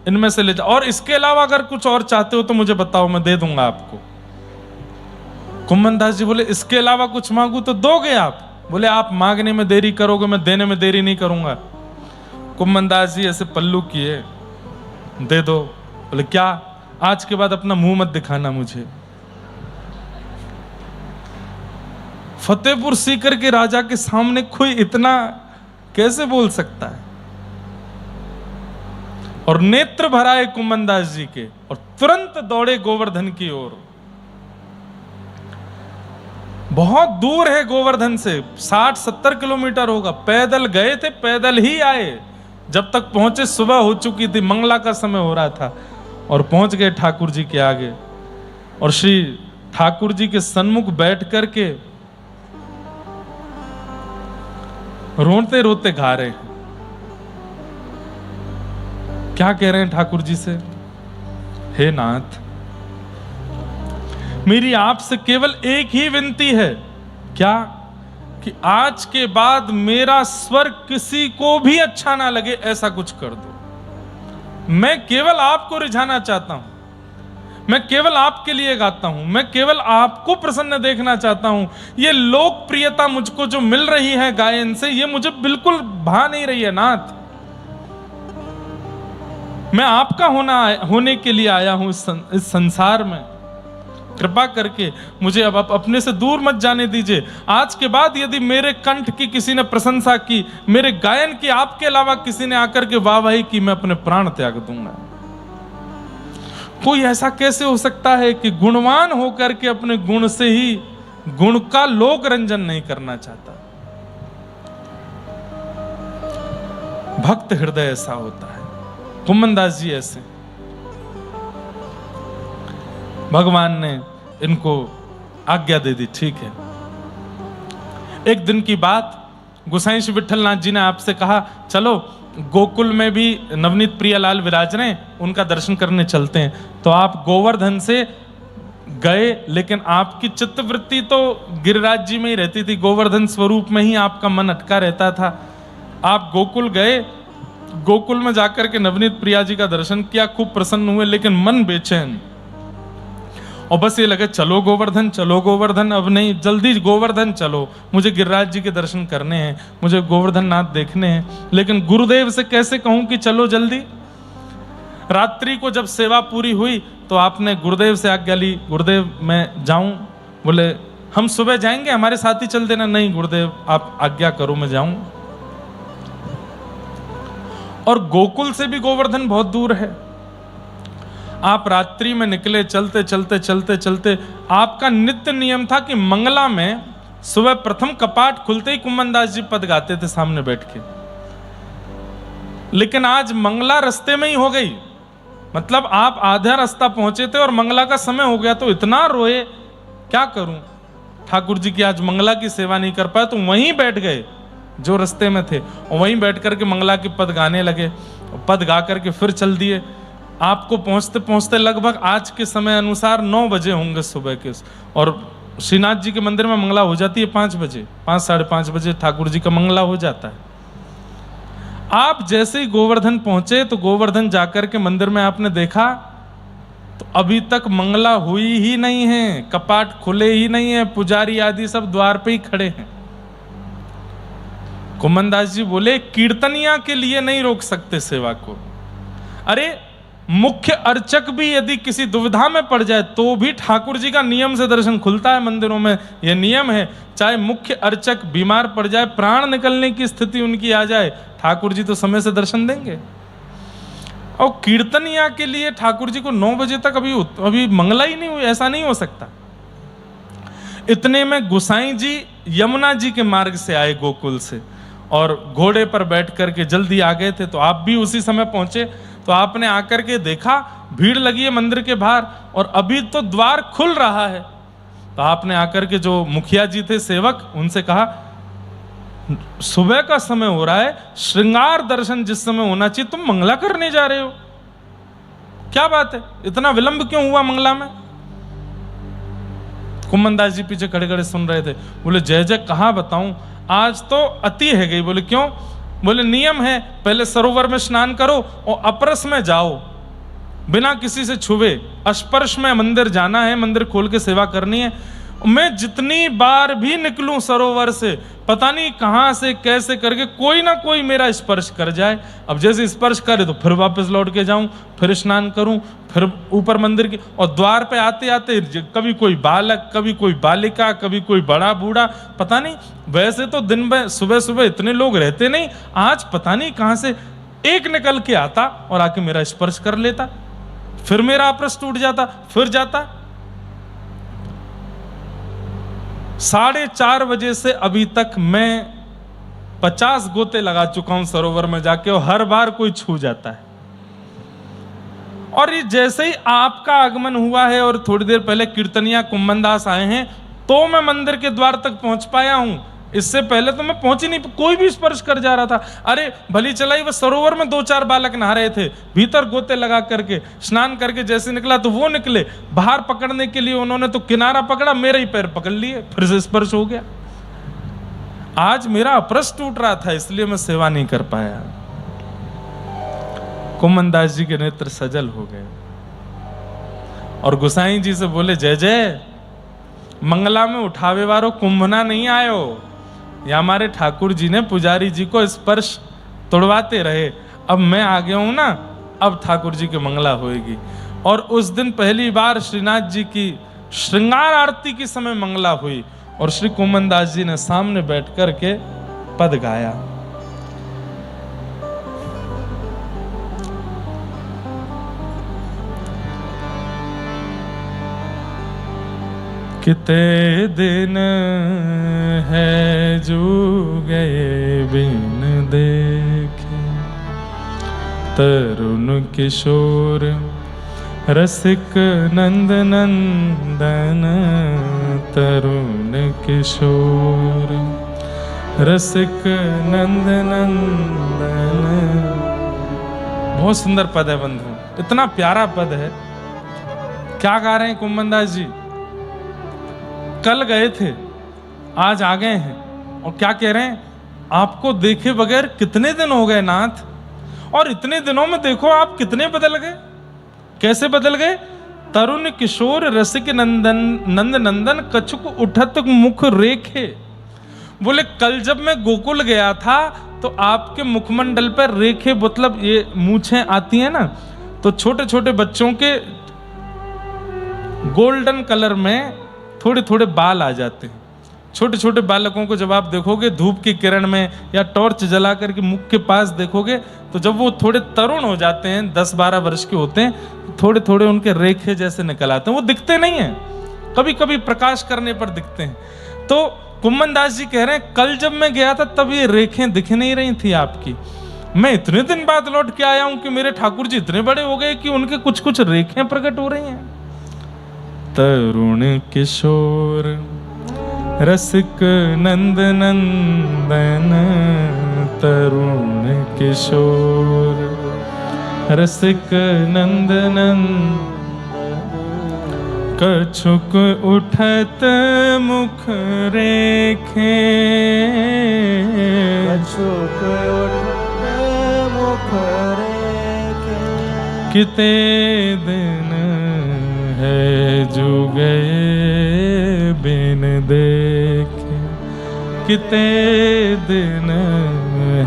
इनमें से ले जाओ, और इसके अलावा अगर कुछ और चाहते हो तो मुझे बताओ, मैं दे दूंगा आपको। कुम्भन दास जी बोले इसके अलावा कुछ मांगू तो दोगे आप? बोले आप मांगने में देरी करोगे, मैं देने में देरी नहीं करूंगा। कुम्भन दास जी ऐसे पल्लू किए, दे दो। बोले क्या? आज के बाद अपना मुंह मत दिखाना मुझे। फतेहपुर सीकर के राजा के सामने कोई इतना कैसे बोल सकता है? और नेत्र भराए कुम्भन दास जी के और तुरंत दौड़े गोवर्धन की ओर। बहुत दूर है गोवर्धन से, 60-70 किलोमीटर होगा। पैदल गए थे, पैदल ही आए। जब तक पहुंचे सुबह हो चुकी थी, मंगला का समय हो रहा था, और पहुंच गए ठाकुर जी के आगे। और श्री ठाकुर जी के सन्मुख बैठ करके रोते रोते गा रहे हैं। क्या कह रहे हैं ठाकुर जी से? हे नाथ, मेरी आपसे केवल एक ही विनती है। क्या? कि आज के बाद मेरा स्वर किसी को भी अच्छा ना लगे, ऐसा कुछ कर दो। मैं केवल आपको रिझाना चाहता हूं, मैं केवल आपके लिए गाता हूं, मैं केवल आपको प्रसन्न देखना चाहता हूं। ये लोकप्रियता मुझको जो मिल रही है गायन से, ये मुझे बिल्कुल भा नहीं रही है नाथ। मैं आपका होने के लिए आया हूं इस संसार में। कृपा करके मुझे अब अपने से दूर मत जाने दीजिए। आज के बाद यदि मेरे कंठ की किसी ने प्रशंसा की, मेरे गायन की आपके अलावा किसी ने आकर के वाहवाही की, मैं अपने प्राण त्याग दूंगा। कोई ऐसा कैसे हो सकता है कि गुणवान होकर के अपने गुण से ही गुण का लोक रंजन नहीं करना चाहता? भक्त हृदय ऐसा होता है। कुम्भन दास जी ऐसे, भगवान ने इनको आज्ञा दे दी, ठीक है। एक दिन की बात, गोसाई श्री विठलनाथ जी ने आपसे कहा चलो गोकुल में भी नवनीत प्रियालाल विराज रहे, उनका दर्शन करने चलते हैं। तो आप गोवर्धन से गए, लेकिन आपकी चित्तवृत्ति तो गिरिराज जी में ही रहती थी, गोवर्धन स्वरूप में ही आपका मन अटका रहता था। आप गोकुल गए, गोकुल में जाकर के नवनीत प्रिया जी का दर्शन किया, खूब प्रसन्न हुए, लेकिन मन बेचैन, और बस ये लगे चलो गोवर्धन, चलो गोवर्धन, अब नहीं, जल्दी गोवर्धन चलो, मुझे गिरिराज जी के दर्शन करने हैं, मुझे गोवर्धन नाथ देखने हैं। लेकिन गुरुदेव से कैसे कहूं कि चलो जल्दी? रात्रि को जब सेवा पूरी हुई तो आपने गुरुदेव से आज्ञा ली, गुरुदेव मैं जाऊं? बोले हम सुबह जाएंगे, हमारे साथ ही चल देना। नहीं गुरुदेव, आप आज्ञा करो, मैं जाऊं। और गोकुल से भी गोवर्धन बहुत दूर है। आप रात्रि में निकले, चलते चलते चलते चलते, आपका नित्य नियम था कि मंगला में सुबह प्रथम कपाट खुलते ही कुम्भन दास जी पद गाते थे सामने बैठ के। लेकिन आज मंगला रास्ते में ही हो गई, मतलब आप आधा रास्ता पहुंचे थे और मंगला का समय हो गया, तो इतना रोए, क्या करूं ठाकुर जी की आज मंगला की सेवा नहीं कर पाए, तो वहीं बैठ गए जो रास्ते में थे, और वहीं बैठ करके मंगला के पद गाने लगे। पद गा करके फिर चल दिए। आपको पहुंचते पहुंचते लगभग आज के समय अनुसार 9 बजे होंगे सुबह के, और श्रीनाथ जी के मंदिर में मंगला हो जाती है 5 बजे, 5 साढ़े 5 बजे ठाकुर जी का मंगला हो जाता है। आप जैसे ही गोवर्धन पहुंचे तो गोवर्धन जाकर के मंदिर में आपने देखा तो अभी तक मंगला हुई ही नहीं है, कपाट खुले ही नहीं है, पुजारी आदि सब द्वार पे ही खड़े हैं। कुम्भन दास जी बोले कीर्तनिया के लिए नहीं रोक सकते सेवा को। अरे मुख्य अर्चक भी यदि किसी दुविधा में पड़ जाए तो भी ठाकुर जी का नियम से दर्शन खुलता है मंदिरों में, यह नियम है। चाहे मुख्य अर्चक बीमार पड़ जाए, प्राण निकलने की स्थिति उनकी आ जाए, ठाकुर जी तो समय से दर्शन देंगे। और कीर्तनिया के लिए ठाकुर जी को 9 बजे तक अभी मंगला ही नहीं हुई, ऐसा नहीं हो सकता। इतने में गोसाई जी यमुना जी के मार्ग से आए गोकुल से, और घोड़े पर बैठ करके जल्दी आ गए थे। तो आप भी उसी समय पहुंचे। तो आपने आकर के देखा भीड़ लगी है मंदिर के बाहर, और अभी तो द्वार खुल रहा है, तो आपने आकर के जो मुखिया जी थे सेवक, उनसे कहा सुबह का समय हो रहा है, श्रृंगार दर्शन जिस समय होना चाहिए तुम मंगला करने जा रहे हो, क्या बात है, इतना विलंब क्यों हुआ मंगला में? कुम्मन दास जी पीछे खड़े खड़े सुन रहे थे। बोले जय जय कहाँ बताऊं, आज तो अति है गई। बोले क्यों? बोले नियम है, पहले सरोवर में स्नान करो और अपरस में जाओ, बिना किसी से छुए, स्पर्श में मंदिर जाना है, मंदिर खोल के सेवा करनी है। मैं जितनी बार भी निकलूं सरोवर से, पता नहीं कहां से कैसे करके कोई ना कोई मेरा स्पर्श कर जाए। अब जैसे स्पर्श करे तो फिर वापस लौट के जाऊं, फिर स्नान करूं, फिर ऊपर मंदिर की, और द्वार पे आते आते कभी कोई बालक, कभी कोई बालिका, कभी कोई बड़ा बूढ़ा, पता नहीं। वैसे तो दिन में सुबह सुबह इतने लोग रहते नहीं, आज पता नहीं कहां से एक निकल के आता और आके मेरा स्पर्श कर लेता, फिर मेरा अपरस टूट जाता, फिर जाता। 4:30 बजे से अभी तक मैं 50 गोते लगा चुका हूं सरोवर में जाके, और हर बार कोई छू जाता है। और ये जैसे ही आपका आगमन हुआ है और थोड़ी देर पहले कीर्तनिया कुम्मन दास आए हैं, तो मैं मंदिर के द्वार तक पहुंच पाया हूं। इससे पहले तो मैं पहुंच ही नहीं, कोई भी स्पर्श कर जा रहा था। अरे भली चलाई, वह सरोवर में 2-4 बालक नहा रहे थे, भीतर गोते लगा करके स्नान करके जैसे निकला तो वो निकले बाहर पकड़ने के लिए, उन्होंने तो किनारा पकड़ा, मेरे ही पैर पकड़ लिए, फिर से स्पर्श हो गया। आज मेरा अपरस टूट रहा था, इसलिए मैं सेवा नहीं कर पाया। कुम्मन दास जी के नेत्र सजल हो गए और गोसाई जी से बोले जय जय, मंगला में उठावे वारो कुंभना नहीं आयो, या हमारे ठाकुर जी ने पुजारी जी को स्पर्श तोड़वाते रहे, अब मैं आ गया हूं ना, अब ठाकुर जी की मंगला होएगी। और उस दिन पहली बार श्रीनाथ जी की श्रृंगार आरती के समय मंगला हुई और श्री कुम्मन दास जी ने सामने बैठ कर के पद गाया। कितने दिन है जो गए बिन देखे, तरुण किशोर रसिक नंद नंदन, तरुण किशोर रसिक नंद नंदन। बहुत सुंदर पद है बंधु, इतना प्यारा पद है। क्या गा रहे हैं कुम्मन दास जी? कल गए थे, आज आ गए हैं, और क्या कह रहे हैं? आपको देखे बगैर कितने दिन हो गए नाथ, और इतने दिनों में देखो आप कितने बदल गए। कैसे बदल गए? तरुण किशोर रसिक नंदन नंद नंदन, कछुक उठत मुख रेखे। बोले कल जब मैं गोकुल गया था तो आपके मुखमंडल पर रेखे, मतलब ये मूछें आती हैं ना, तो छोटे छोटे बच्चों के गोल्डन कलर में थोड़े थोड़े बाल आ जाते हैं। छोटे छोटे बालकों को जब आप देखोगे धूप की किरण में या टॉर्च जला करके मुख के पास देखोगे, तो जब वो थोड़े तरुण हो जाते हैं, 10-12 वर्ष के होते हैं, थोड़े थोड़े उनके रेखे जैसे निकल आते हैं। वो दिखते नहीं हैं, कभी कभी प्रकाश करने पर दिखते हैं। तो कुम्मन दास जी कह रहे हैं कल जब मैं गया था तब ये रेखें दिख नहीं रही थी आपकी, मैं इतने दिन बाद लौट के आया हूं कि मेरे ठाकुर जी इतने बड़े हो गए कि उनके कुछ कुछ रेखें प्रकट हो रही हैं। तरुण किशोर रसिक नंद नंदन, तरुण किशोर रसिक नंद नंदन, कछुक उठत मुख रेखे, कछुक उठत मुख रेखे। किते दिन है जो गए बिन देखे, किते दिन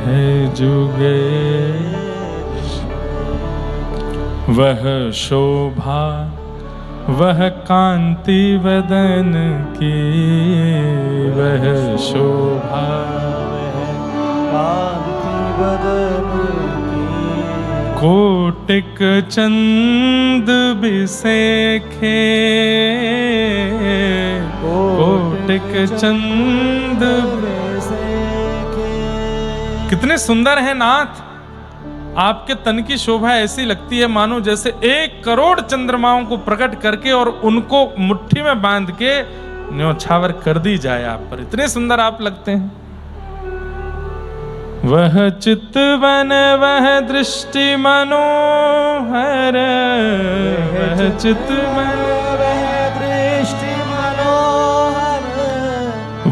है जो गए। वह शोभा वह कांति वदन की, वह शोभा कांति बदन की। कोटिक चंद बिसेखे, कोटिक चंद बिसेखे। कितने सुंदर है नाथ, आपके तन की शोभा ऐसी लगती है मानो जैसे 1 करोड़ चंद्रमाओं को प्रकट करके और उनको मुट्ठी में बांध के न्योछावर कर दी जाए आप पर, इतने सुंदर आप लगते हैं। वह चितवन वह दृष्टि मनोहर, वह चितवन वह दृष्टि मनोहर,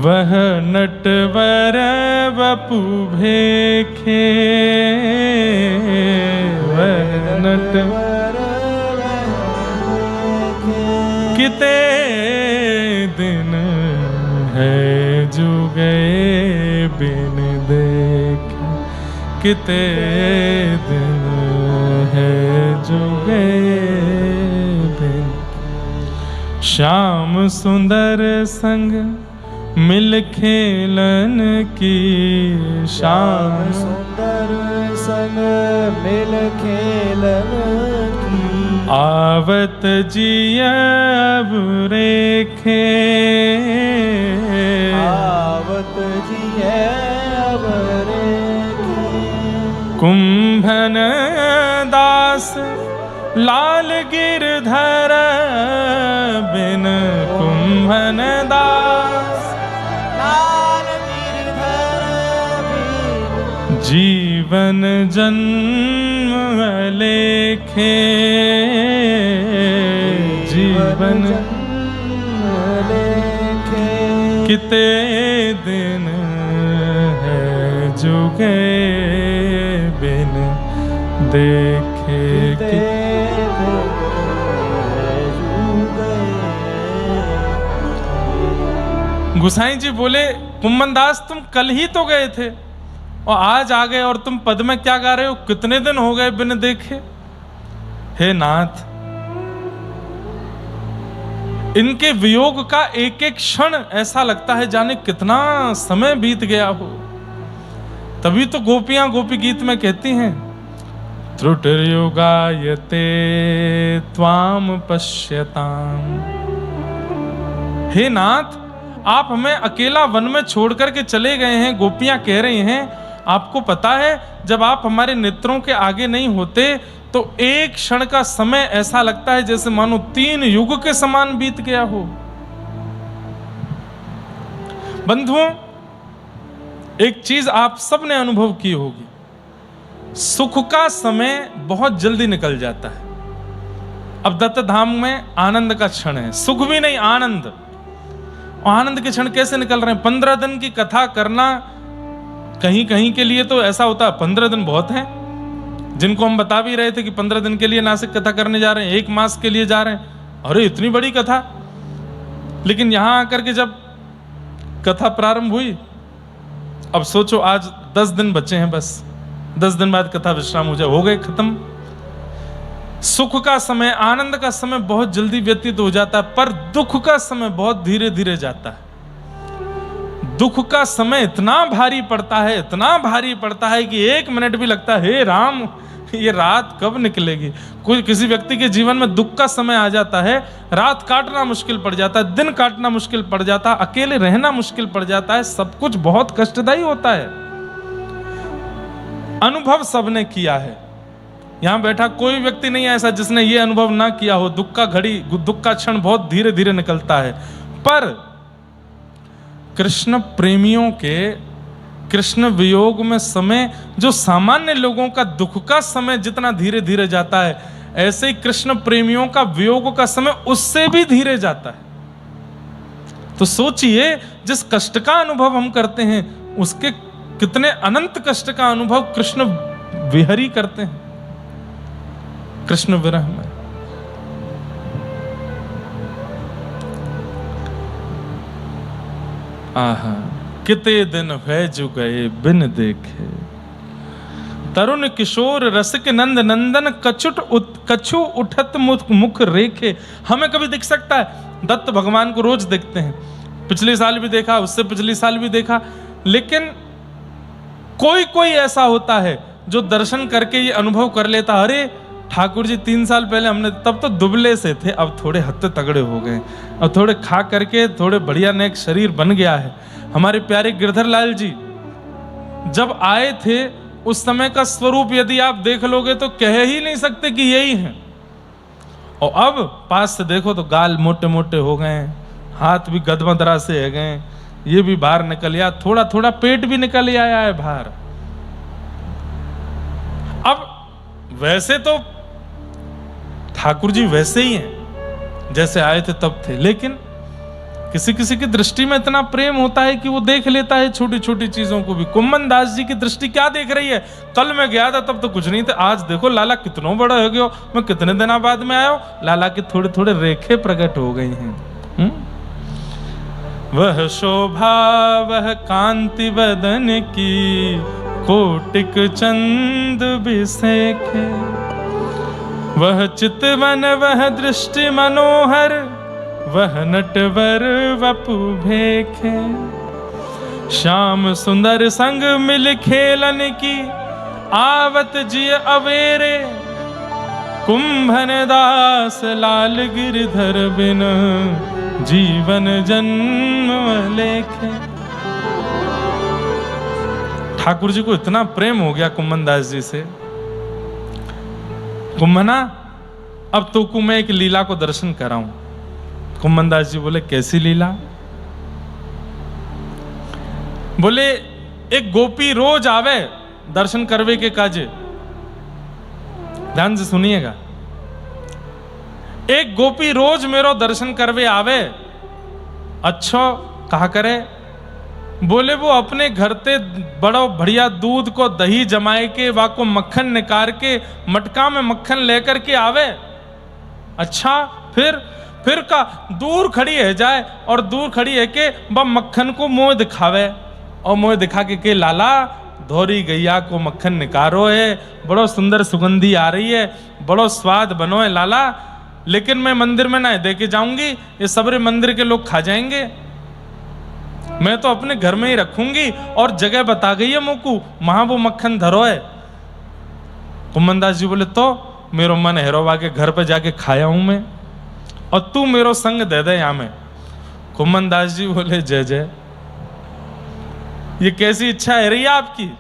वह नटवर वपु भेखे, वह नटवर किते दिन है जो गए बिन देखे, किते दिन है जो गए बिन। श्याम सुंदर संग मिल खेलन की, श्याम सुंदर संग मिल खेलन की, आवत जियब रेखे, आवत जियब रेखे। कुंभन दास लाल गिरधर बिन, कुंभन दास लाल गिरधर बिन, जीवन जन्म लेखे, जीवन लेखे। किते दिन है जो गए बिन देखे, गुसाई जी बोले कुंभन दास तुम कल ही तो गए थे और आज आ गए और तुम पद में क्या गा रहे हो, कितने दिन हो गए बिन देखे। हे नाथ, इनके वियोग का एक एक क्षण ऐसा लगता है जाने कितना समय बीत गया हो। तभी तो गोपियां गोपी गीत में कहती हैं, त्रुटिर्युगायते त्वाम पश्यताम। हे नाथ, आप हमें अकेला वन में छोड़ करके चले गए हैं। गोपियां कह रही हैं, आपको पता है जब आप हमारे नेत्रों के आगे नहीं होते तो एक क्षण का समय ऐसा लगता है जैसे मानो 3 युग के समान बीत गया हो। बंधुओं, एक चीज आप सबने अनुभव की होगी, सुख का समय बहुत जल्दी निकल जाता है। अब दत्त धाम में आनंद का क्षण है, सुख भी नहीं आनंद। आनंद के क्षण कैसे निकल रहे हैं। 15 दिन की कथा करना कहीं कहीं के लिए तो ऐसा होता है 15 दिन बहुत हैं, जिनको हम बता भी रहे थे कि 15 दिन के लिए नासिक कथा करने जा रहे हैं, 1 मास के लिए जा रहे हैं। अरे इतनी बड़ी कथा। लेकिन यहां आकर के जब कथा प्रारंभ हुई, अब सोचो आज 10 दिन बचे हैं, बस 10 दिन बाद कथा विश्राम हो जाए, हो गए खत्म। सुख का समय, आनंद का समय बहुत जल्दी व्यतीत हो जाता है, पर दुख का समय बहुत धीरे धीरे जाता है। दुख का समय इतना भारी पड़ता है, इतना भारी पड़ता है कि 1 मिनट भी लगता है, हे राम ये रात कब निकलेगी। कोई किसी व्यक्ति के जीवन में दुख का समय आ जाता है, रात काटना मुश्किल पड़ जाता है, दिन काटना मुश्किल पड़ जाता है, अकेले रहना मुश्किल पड़ जाता है, सब कुछ बहुत कष्टदायी होता है। अनुभव सबने किया है, यहां बैठा कोई व्यक्ति नहीं है ऐसा जिसने ये अनुभव ना किया हो। दुख का घड़ी, दुख का क्षण बहुत धीरे धीरे निकलता है, पर कृष्ण प्रेमियों के कृष्ण वियोग में समय, जो सामान्य लोगों का दुख का समय जितना धीरे धीरे जाता है, ऐसे ही कृष्ण प्रेमियों का वियोग का समय उससे भी धीरे जाता है। तो सोचिए, जिस कष्ट का अनुभव हम करते हैं उसके कितने अनंत कष्ट का अनुभव कृष्ण विहरी करते हैं, कृष्ण विरह में। आहा, किते दिन है जो गए बिन देखे, तरुण किशोर रसिक नंद नंदन कछु उठत मुख रेखे। हमें कभी दिख सकता है, दत्त भगवान को रोज देखते हैं, पिछले साल भी देखा, उससे पिछले साल भी देखा, लेकिन कोई कोई ऐसा होता है जो दर्शन करके ये अनुभव कर लेता, अरे ठाकुर जी 3 साल पहले हमने, तब तो दुबले से थे, अब थोड़े हत्ते तगड़े हो गए, अब थोड़े खा करके थोड़े बढ़िया नेक शरीर बन गया है। हमारे प्यारे गिरधर लाल जी जब आए थे उस समय का स्वरूप यदि आप देख लोगे तो कह ही नहीं सकते कि यही है। और अब पास से देखो तो गाल मोटे मोटे हो गए, हाथ भी गदमदरा से है गए, ये भी बाहर निकल आया, थोड़ा थोड़ा पेट भी निकल आया है बाहर। अब वैसे तो ठाकुर जी वैसे ही हैं जैसे आए थे तब थे, लेकिन किसी किसी की दृष्टि में इतना प्रेम होता है कि वो देख लेता है छोटी छोटी चीजों को भी। कुम्मन दास जी की दृष्टि क्या देख रही है? कल मैं गया था तब तो कुछ नहीं था, आज देखो लाला कितना बड़ा हो गया, मैं कितने दिनों बाद में आया, लाला के थोड़े थोड़े रेखे प्रकट हो गई हैं। वह शोभा वह कांति बदन की, कोटिक चंद बिसेखे, वह चितवन वह दृष्टि मनोहर, वह नटवर वपु भेखे। श्याम सुंदर संग मिल खेलन की, आवत जिय अवेरे, कुंभन दास लाल गिरधर बिन, जीवन जन्म लेखे। ठाकुर जी को इतना प्रेम हो गया कुम्भन दास जी से। कुम्भना, अब तो को मैं एक लीला को दर्शन कराऊं। कुम्भन दास जी बोले कैसी लीला? बोले एक गोपी रोज आवे दर्शन करवे के काजे। ध्यान से सुनिएगा, एक गोपी रोज मेरो दर्शन करवे आवे। अच्छो कहा करे? बोले वो अपने घर ते बड़ो बढ़िया दूध को दही जमाए के, वाको मक्खन निकाल के मटका में मक्खन लेकर के आवे। अच्छा फिर का दूर खड़ी है जाए और दूर खड़ी है के वह मक्खन को मुंह दिखावे, और मुंह दिखा के लाला धोरी गैया को मक्खन निकारो है, बड़ो सुंदर सुगंधी आ रही है, बड़ो स्वाद बनो है लाला, लेकिन मैं मंदिर में ना दे के जाऊंगी, ये सबरे मंदिर के लोग खा जाएंगे, मैं तो अपने घर में ही रखूंगी, और जगह बता गई है मुकू वहां वो मक्खन धरो है। कुम्भन दास जी बोले तो मेरो मन हेरोवा के घर पे जाके खाया हूं मैं, और तू मेरो संग दे दे यहां में। कुम्भन दास जी बोले जय जय, ये कैसी इच्छा है रही है आपकी?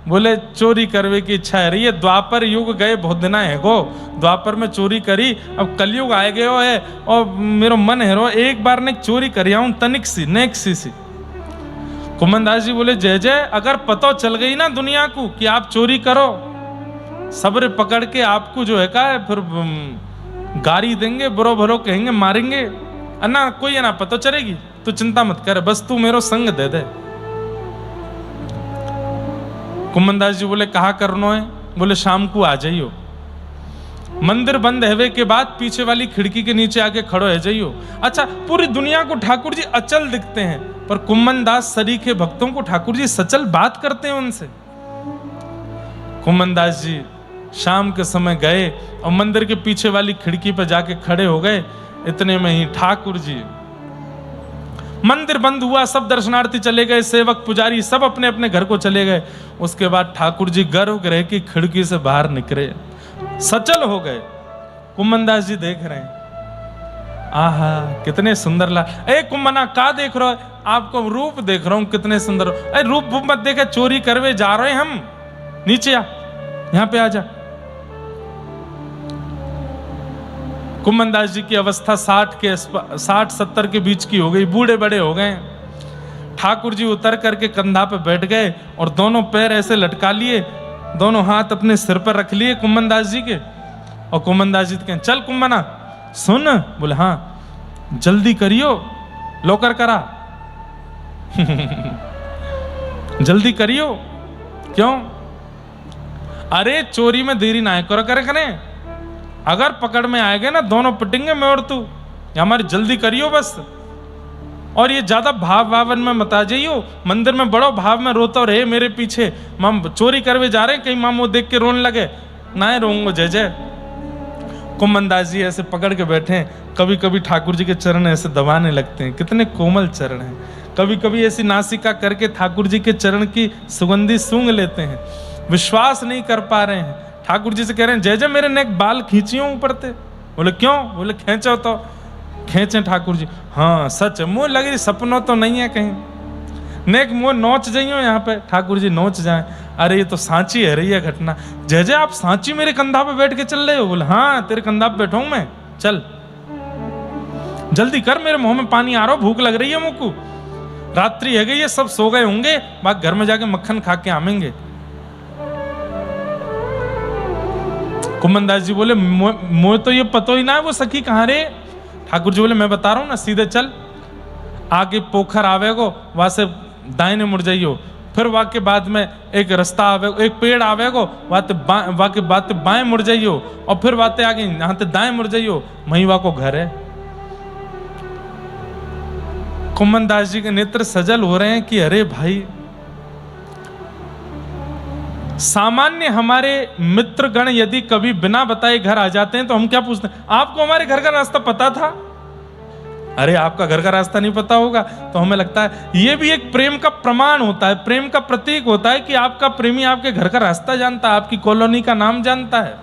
बोले चोरी करवे की इच्छा है रही है, द्वापर युग गए बहुत दिन है गो, द्वापर में चोरी करी, अब कलयुग आए गयो है, और मेरो मन हेरो एक बार ने चोरी करिया हूं तनिक सी नेक सी। कुम्भन दास जी बोले जय जय, अगर पता चल गई ना दुनिया को कि आप चोरी करो, सबरे पकड़ के आपको जो है का है फिर गारी देंगे, बुरो भरो कहेंगे, मारेंगे, अन्ना कोई है ना पता चलेगी, तो चिंता मत कर, बस तू मेरो संग दे दे। कुम्भन दास जी बोले कहा करनो है? बोले शाम को आ जाइयो, मंदिर बंद होने के बाद पीछे वाली खिड़की के नीचे आके खड़ो है जाइयो। अच्छा, पूरी दुनिया को ठाकुर जी अचल दिखते हैं, पर कुम्भन दास सरीखे भक्तों को ठाकुर जी सचल बात करते हैं उनसे। कुम्भन दास जी शाम के समय गए और मंदिर के पीछे वाली खिड़की पर जाके खड़े हो गए। इतने में ही ठाकुर जी, मंदिर बंद हुआ, सब दर्शनार्थी चले गए, सेवक पुजारी सब अपने अपने घर को चले गए। उसके बाद ठाकुर जी गर्भगृह की खिड़की से बाहर निकले, सचल हो गए। कुम्भन दास जी देख रहे हैं, आहा कितने सुंदर ला। ए कुम्भना का देख रहे हो? आपको रूप देख रहा हूं, कितने सुंदर हो। ए रूप मत देखे, चोरी करवे जा रहे हैं हम, नीचे आ, यहां पे आ जा। कुम्भन दास जी की अवस्था 60-70 के बीच की हो गई, बूढ़े बड़े हो गए। ठाकुर जी उतर करके कंधा पे बैठ गए और दोनों पैर ऐसे लटका लिए, दोनों हाथ अपने सिर पर रख लिए कुम्भन दास जी के। और कुम्भन दास जी कहें चल कुम्भना सुन। बोले हाँ जल्दी करियो, लोकर करा जल्दी करियो। क्यों? अरे चोरी में देरी ना करो करें, अगर पकड़ में आएगा ना दोनों पिटेंगे मैं और तू, हमारी जल्दी करियो बस। और ये ज्यादा भावन में मत आ जाइयो, मंदिर में बड़ो भाव में रोता रहे मेरे पीछे, माम चोरी करवे जा रहे कहीं माम वो देख के रोने लगे, ना रोऊंगा जय जय। कुम्भन दास जी ऐसे पकड़ के बैठे हैं, कभी कभी ठाकुर जी के चरण ऐसे दबाने लगते हैं, कितने कोमल चरण हैं। कभी कभी ऐसी नासिका करके ठाकुर जी के चरण की सुगंधी सूंघ लेते हैं, विश्वास नहीं कर पा रहे हैं। ठाकुर जी से कह रहे हैं जय जय मेरे नेक बाल खींचियो ऊपर ते। बोले क्यों? बोले खींचो तो खींचे ठाकुर जी। हाँ सच, मुँह लग रही सपनों तो नहीं है कहीं, नेक मुँह नोच जाइयो यहाँ पे। ठाकुर जी नोच जाए, अरे ये तो सांची है रही है घटना। जय जय आप सांची मेरे कंधा पे बैठ के चल रहे हो? बोले हाँ तेरे कंधा पे बैठा हूं मैं, चल। जल्दी कर, मेरे मुंह में पानी आ रहा, भूख लग रही है मुझको, रात्रि है गई है, सब सो गए होंगे, बाकी घर में जाके मक्खन खा के आवेंगे। कुम्भनदास जी बोले मोए तो ये पतो ही ना है वो सखी कहाँ रे। ठाकुर जी बोले मैं बता रहा हूँ ना, सीधे चल, आगे पोखर आवेगो, वहां से दाहिने मुड़ जाइयो, फिर वहां के बाद में एक रास्ता आवेगो, एक पेड़ आवेगो, वहां के बाद बाएं मुड़ जाइयो, और फिर बातें आगे यहाँ ते दाएं मुड़ जाइयो, वहीं वहां को घर है। कुम्भनदास जी के नेत्र सजल हो रहे हैं कि अरे भाई, सामान्य हमारे मित्रगण यदि कभी बिना बताए घर आ जाते हैं तो हम क्या पूछते हैं, आपको हमारे घर का रास्ता पता था? अरे आपका घर का रास्ता नहीं पता होगा तो हमें लगता है यह भी एक प्रेम का प्रमाण होता है, प्रेम का प्रतीक होता है कि आपका प्रेमी आपके घर का रास्ता जानता है, आपकी कॉलोनी का नाम जानता है।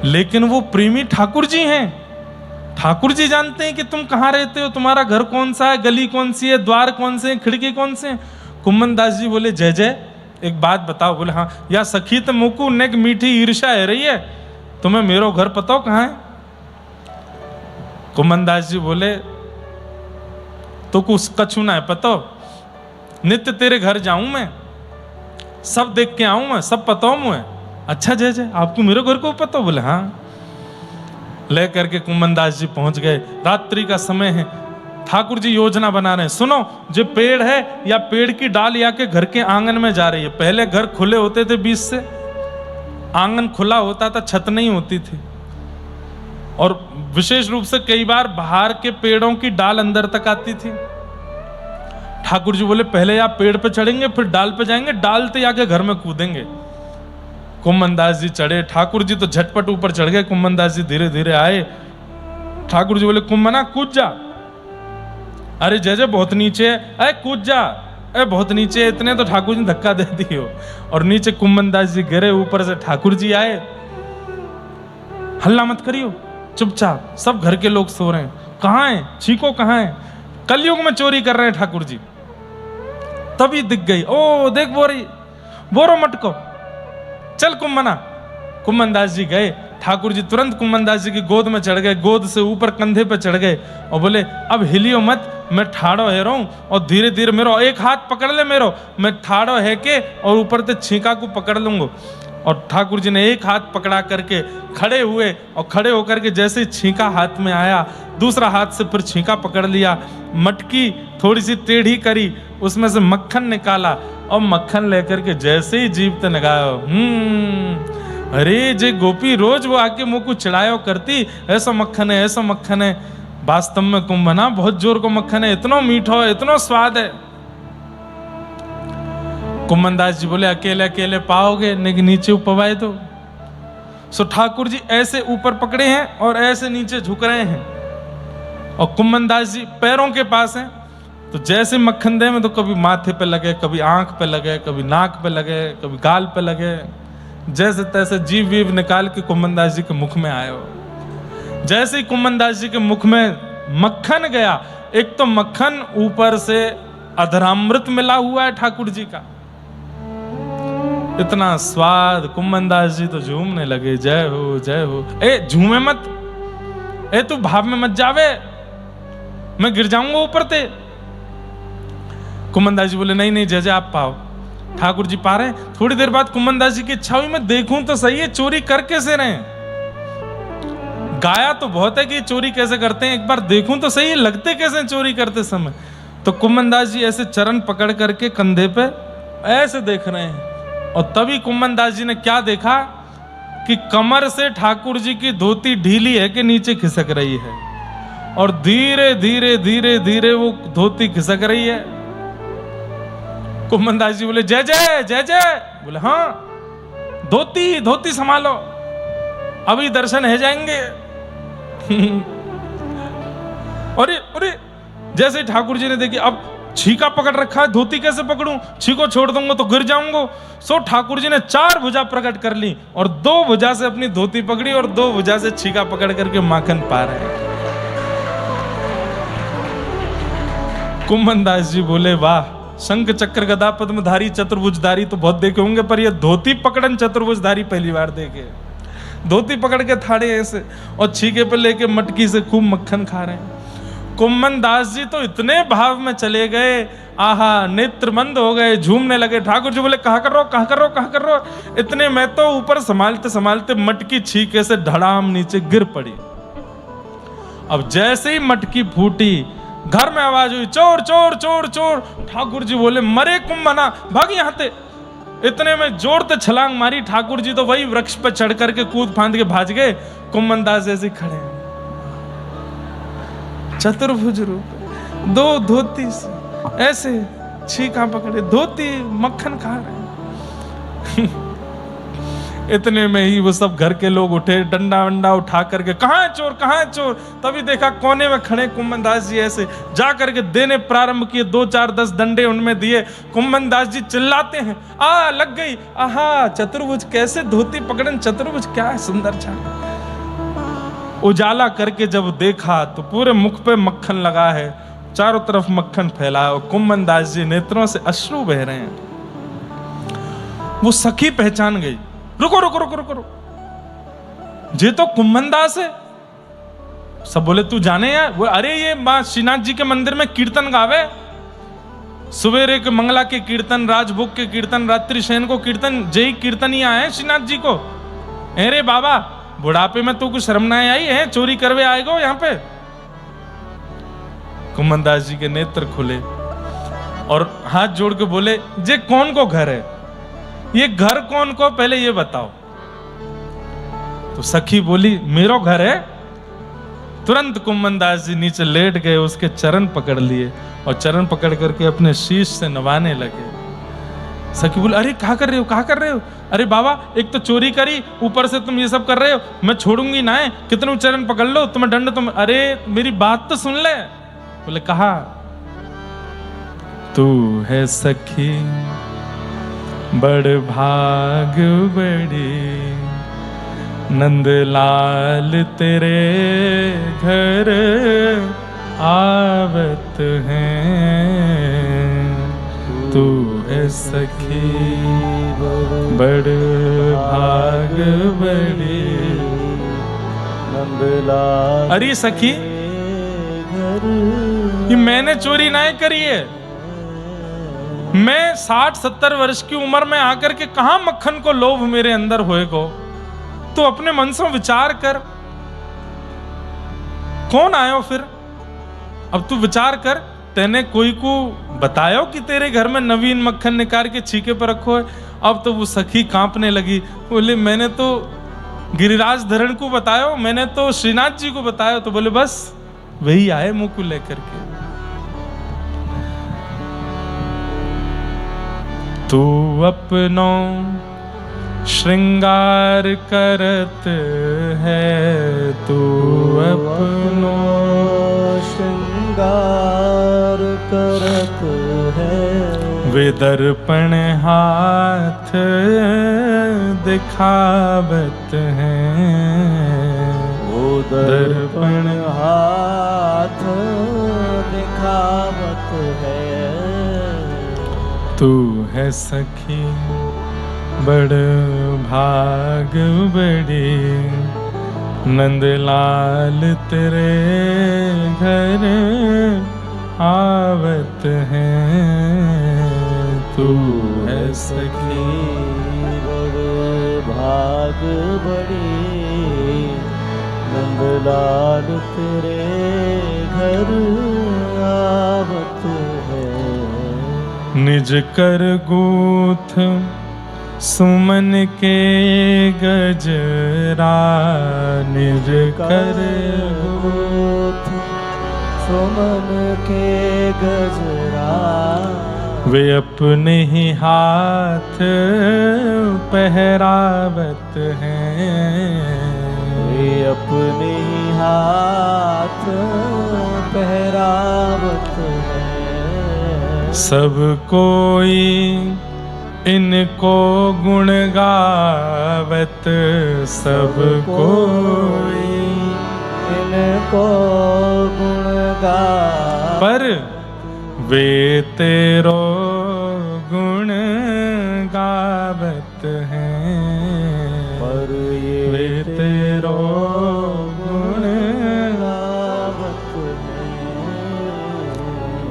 लेकिन वो प्रेमी ठाकुर जी हैं, ठाकुर जी जानते हैं कि तुम कहां रहते हो, तुम्हारा घर कौन सा है, गली कौन सी है, द्वार कौन से हैं, खिड़की कौन से हैं। कुम्भनदास जी बोले जय जय, एक बात बताओ। बोले हाँ, या सखी तो मुकु नेक मीठी ईर्षा है रही है, तुम्हें मेरो घर पता हो कहां है? कुम्भनदास जी बोले तो कुछ कछु ना है पता, नित्य तेरे घर जाऊं मैं, सब देख के आऊं मैं, सब पता हूं मैं। अच्छा जय जय, आपको मेरे घर को पता? बोले हाँ। ले करके कुम्भनदास जी पहुंच गए, रात्रि का समय है, ठाकुर जी योजना बना रहे हैं, सुनो जो पेड़ है या पेड़ की डाल या के घर के आंगन में जा रही है। पहले घर खुले होते थे बीच से, आंगन खुला होता था, छत नहीं होती थी, और विशेष रूप से कई बार बाहर के पेड़ों की डाल अंदर तक आती थी। ठाकुर जी बोले पहले आप पेड़ पे चढ़ेंगे, फिर डाल पे जाएंगे, डाल पे आके घर में कूदेंगे। कुम्भनदास जी चढ़े, ठाकुर जी तो झटपट ऊपर चढ़ गए, कुम्भनदास जी धीरे धीरे आए। ठाकुर जी बोले कुम्भना कूद जा। अरे जय जय बहुत नीचे है, अरे कूद जा, अरे बहुत नीचे है। इतने तो ठाकुर जी धक्का दे दियो और नीचे कुम्भनदास जी गिरे, ऊपर से ठाकुर जी आए। हल्ला मत करियो, चुपचाप, सब घर के लोग सो रहे हैं। कहाँ है छीको, कहाँ है? कलयुग में चोरी कर रहे हैं ठाकुर जी। तभी दिख गई, ओ देख बोरो मटको, चल कुम्भना। कुम्भनदास जी गए, ठाकुर जी तुरंत कुम्भनदास जी की गोद में चढ़ गए, गोद से ऊपर कंधे पे चढ़ गए और बोले अब हिलियो मत, मैं ठाड़ो है रहूं, और धीरे धीरे मेरो एक हाथ पकड़ ले मेरो, मैं ठाड़ो है के और ऊपर से छींका को पकड़ लूंगा। और ठाकुर जी ने एक हाथ पकड़ा करके खड़े हुए, और खड़े होकर के जैसे छींका हाथ में आया, दूसरा हाथ से फिर छींका पकड़ लिया, मटकी थोड़ी सी टेढ़ी करी, उसमें से मक्खन निकाला, और मक्खन लेकर के जैसे ही जीभ पे लगाया, अरे जे गोपी रोज वो आके मुंह को चिढ़ाया करती, ऐसा मक्खन है, ऐसा मक्खन है। वास्तव में कुंभना बहुत जोर को मक्खन है, इतना मीठा है, इतना स्वाद है। कुम्भनदास जी बोले अकेले अकेले पाओगे, लेकिन नीचे उपवाए तो। सो ठाकुर जी ऐसे ऊपर पकड़े हैं और ऐसे नीचे झुक रहे हैं, और कुम्भनदास जी पैरों के पास हैं। तो जैसे मक्खन दे में तो कभी माथे पे लगे, कभी आंख पे लगे, कभी नाक पे लगे, कभी गाल पे लगे, जैसे तैसे जीव वीव निकाल के कुम्भनदास जी के मुख में आए हो। जैसे ही कुम्भनदास जी के मुख में मक्खन गया, एक तो मक्खन ऊपर से अधरामृत मिला हुआ है ठाकुर जी का, इतना स्वाद। कुम्भनदास जी तो झूमने लगे, जय हो जय हो। ए झूमे मत, ए तू भाव में मत जावे, मैं गिर जाऊंगा ऊपर ते। कुम्भनदास जी बोले नहीं नहीं जय जय आप पाओ। ठाकुर जी पा रहे। थोड़ी देर बाद कुम्भनदास जी की इच्छा हुई मैं देखूं तो सही है चोरी कर कैसे रहे। गाया तो बहुत है कि चोरी कैसे करते हैं, एक बार देखूं तो सही है लगते कैसे चोरी करते समय। तो कुम्भनदास जी ऐसे चरण पकड़ करके कंधे पे ऐसे देख रहे हैं, और तभी कुम्भनदास जी ने क्या देखा कि कमर से ठाकुर जी की धोती ढीली है कि नीचे खिसक रही है, और धीरे धीरे धीरे धीरे वो धोती खिसक रही है। कुम्भनदास जी बोले जय जय जय जय। बोले हाँ धोती धोती संभालो, अभी दर्शन है जाएंगे। अरे अरे जैसे ठाकुर जी ने देखी अब छीका पकड़ रखा है, धोती कैसे पकड़ूं, छीको छोड़ दूंगा तो गिर जाऊंगा। सो ठाकुर जी ने 4 भुजा प्रकट कर ली और 2 भुजा से अपनी धोती पकड़ी और 2 भुजा से छीका पकड़ करके माखन पा रहे हैं। कुम्भनदास जी बोले वाह, शंख चक्र गदा पद्मधारी चतुर्भुजधारी तो बहुत देखे होंगे, पर ये धोती पकड़न चतुर्भुजधारी पहली बार देखे। धोती पकड़ के थाड़े ऐसे और छीके पे लेके मटकी से खूब मक्खन खा रहे हैं। कुम्मन दास जी तो इतने भाव में चले गए, आहा, नेत्रमंद हो गए, झूमने लगे। ठाकुर जी बोले कहाँ कर रहे हो, कहाँ कर रहे हो, कहाँ कर रहे हो? इतने में तो ऊपर संभालते संभालते मटकी छीके से धड़ाम नीचे गिर पड़ी। अब जैसे ही मटकी फूटी, घर में आवाज हुई, चोर चोर चोर चोर। ठाकुर जी बोले मरे कुम्मना, भाग यहाँ से। इतने में जोर से छलांग मारी। ठाकुर जी तो वही वृक्ष पर चढ़ करके कूद फांद के भाज गए। कुम्मन दास जैसे खड़े हैं, चतुर्भुज रूप, दो धोती से ऐसे छीका पकड़े, धोती मक्खन खा रहे हैं। इतने में ही वो सब घर के लोग उठे, डंडा वंडा उठा करके, कहाँ है चोर, कहाँ है चोर? तभी देखा कोने में खड़े कुम्मन दास जी, ऐसे जा करके देने प्रारंभ किए। 2 4 10 डंडे उनमें दिए। कुम्मन दास जी चिल्लाते हैं, आ लग गई, आहा, चतुर्भुज कैसे धोती पकड़न, चतुर्भुज क्या है सुंदर छा। उजाला करके जब देखा तो पूरे मुख पे मक्खन लगा है, चारों तरफ मक्खन फैला है और कुम्मन दास जी नेत्रों से अश्रु बह रहे हैं। वो सखी पहचान गई, रुको रुको रुको रुको रुको, ये तो कुम्मन दास है। सब बोले तू जाने यार? वो अरे ये मां श्रीनाथ जी के मंदिर में कीर्तन गावे, सवेरे के मंगला के कीर्तन, राजभोग के कीर्तन, रात्रि शयन को कीर्तन, जय कीर्तन ही आए श्रीनाथ जी को। अरे बाबा, बुढ़ापे में तो कुछ शर्म ना आई है, चोरी करवे आएगो यहाँ पे? कुम्मन दास जी के नेत्र खुले और हाथ जोड़ के बोले, जे कौन को घर है? ये घर कौन को, पहले ये बताओ। तो सखी बोली, मेरो घर है। तुरंत कुम्मन दास जी नीचे लेट गए, उसके चरण पकड़ लिए और चरण पकड़ करके अपने शीश से नवाने लगे। सखी बोले, अरे क्या कर रहे हो, क्या कर रहे हो? अरे बाबा, एक तो चोरी करी, ऊपर से तुम ये सब कर रहे हो, मैं छोड़ूंगी ना है, कितने चरण पकड़ लो, तुम्हें दंड तुम। अरे मेरी बात तो सुन ले। बोले कहा, तू है सखी बड़ भाग बड़ी, नंदलाल तेरे घर आवत हैं। तू है सखी बड़ भाग बड़ी, नंदलाल। अरे सखी, ये मैंने चोरी नहीं करी है। मैं 60-70 वर्ष की उम्र में आकर के कहां मक्खन को लोभ मेरे अंदर होएगो? तो अपने मन से विचार कर, कौन आयो फिर? अब तू विचार कर, तेने कोई को बतायो कि तेरे घर में नवीन मक्खन निकाल के छीके पर रखो है? अब तो वो सखी कांपने लगी, बोले मैंने तो गिरिराज धरण को बतायो, मैंने तो श्रीनाथ जी को बताया। तो बोले बस वही आए मुंह को लेकर के। तू अपनो श्रृंगार करत है, तू अपनो श्रृंगार करत है, वे दर्पण हाथ दिखावत हैं। वो दर्पण हाथ दिखावत है। तू है सखी बड़ भाग बड़ी, नंदलाल तेरे घर आवत हैं। तू है सखी बड़ भाग बड़ी, नंदलाल तेरे घर आवत है। निज कर गूथ सुमन के गजरा, निज कर गूथ सुमन के गजरा, वे अपने ही हाथ पहरावत हैं। वे अपने ही हाथ पहरावत है। सब कोई इनको गुण गावत, सब कोई इनको गुण गा, पर वे तेरो गुण गावत हैं। पर ये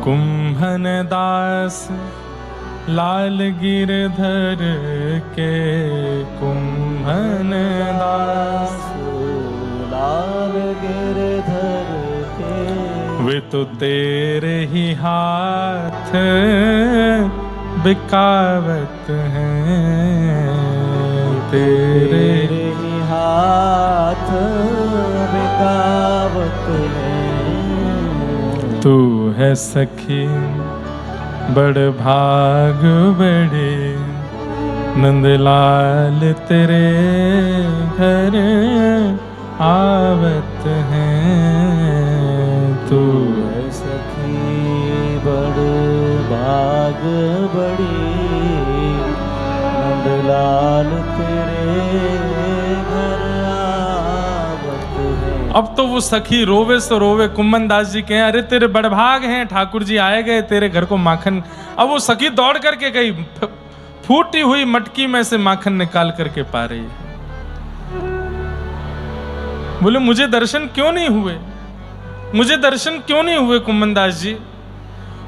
कुंभन दास लाल गिरधर के, कुंभन दास लाल गिरधर के, वे तो तेरे ही हाथ बिकावत हैं, तेरे ही हाथ बिकावत हैं। तू है सखी बड़ भाग बड़े, नंदलाल तेरे घर आवत हैं। तू है सखी बड़ भाग बड़ी, नंदलाल तेरे घर आवत है। अब तो वो सखी रोवे सो रोवे। कुंभन दास जी कहें अरे तेरे बड़भाग हैं, ठाकुर जी आए गए तेरे घर को माखन। अब वो सखी दौड़ करके गई, फूटी हुई मटकी में से माखन निकाल करके पा रही है। बोले मुझे दर्शन क्यों नहीं हुए, मुझे दर्शन क्यों नहीं हुए कुंभन दास जी?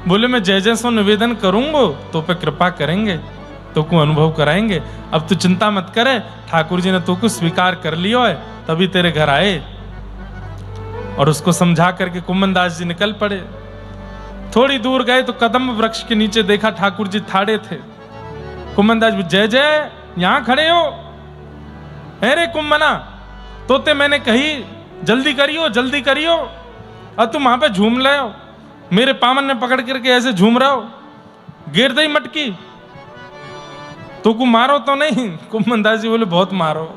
बोले मैं जय जय सो निवेदन करूंगा तो पे कृपा करेंगे, तो को अनुभव कराएंगे। अब तू चिंता मत करे, ठाकुर जी ने तो को स्वीकार कर लियो है, तभी तेरे घर आए। और उसको समझा करके कुंभन दास जी निकल पड़े। थोड़ी दूर गए तो कदम वृक्ष के नीचे देखा ठाकुर जी थाड़े थे। कुंभन दास जी जय जय यहां खड़े हो? अरे कुंभना तोते मैंने कही जल्दी करियो जल्दी करियो, और तुम वहां पे झूम रहे हो, मेरे पामन ने पकड़ करके ऐसे झूम रहे हो, गिर दई मटकी तो को मारो तो नहीं? कुंभन दास जी बोले बहुत मारो,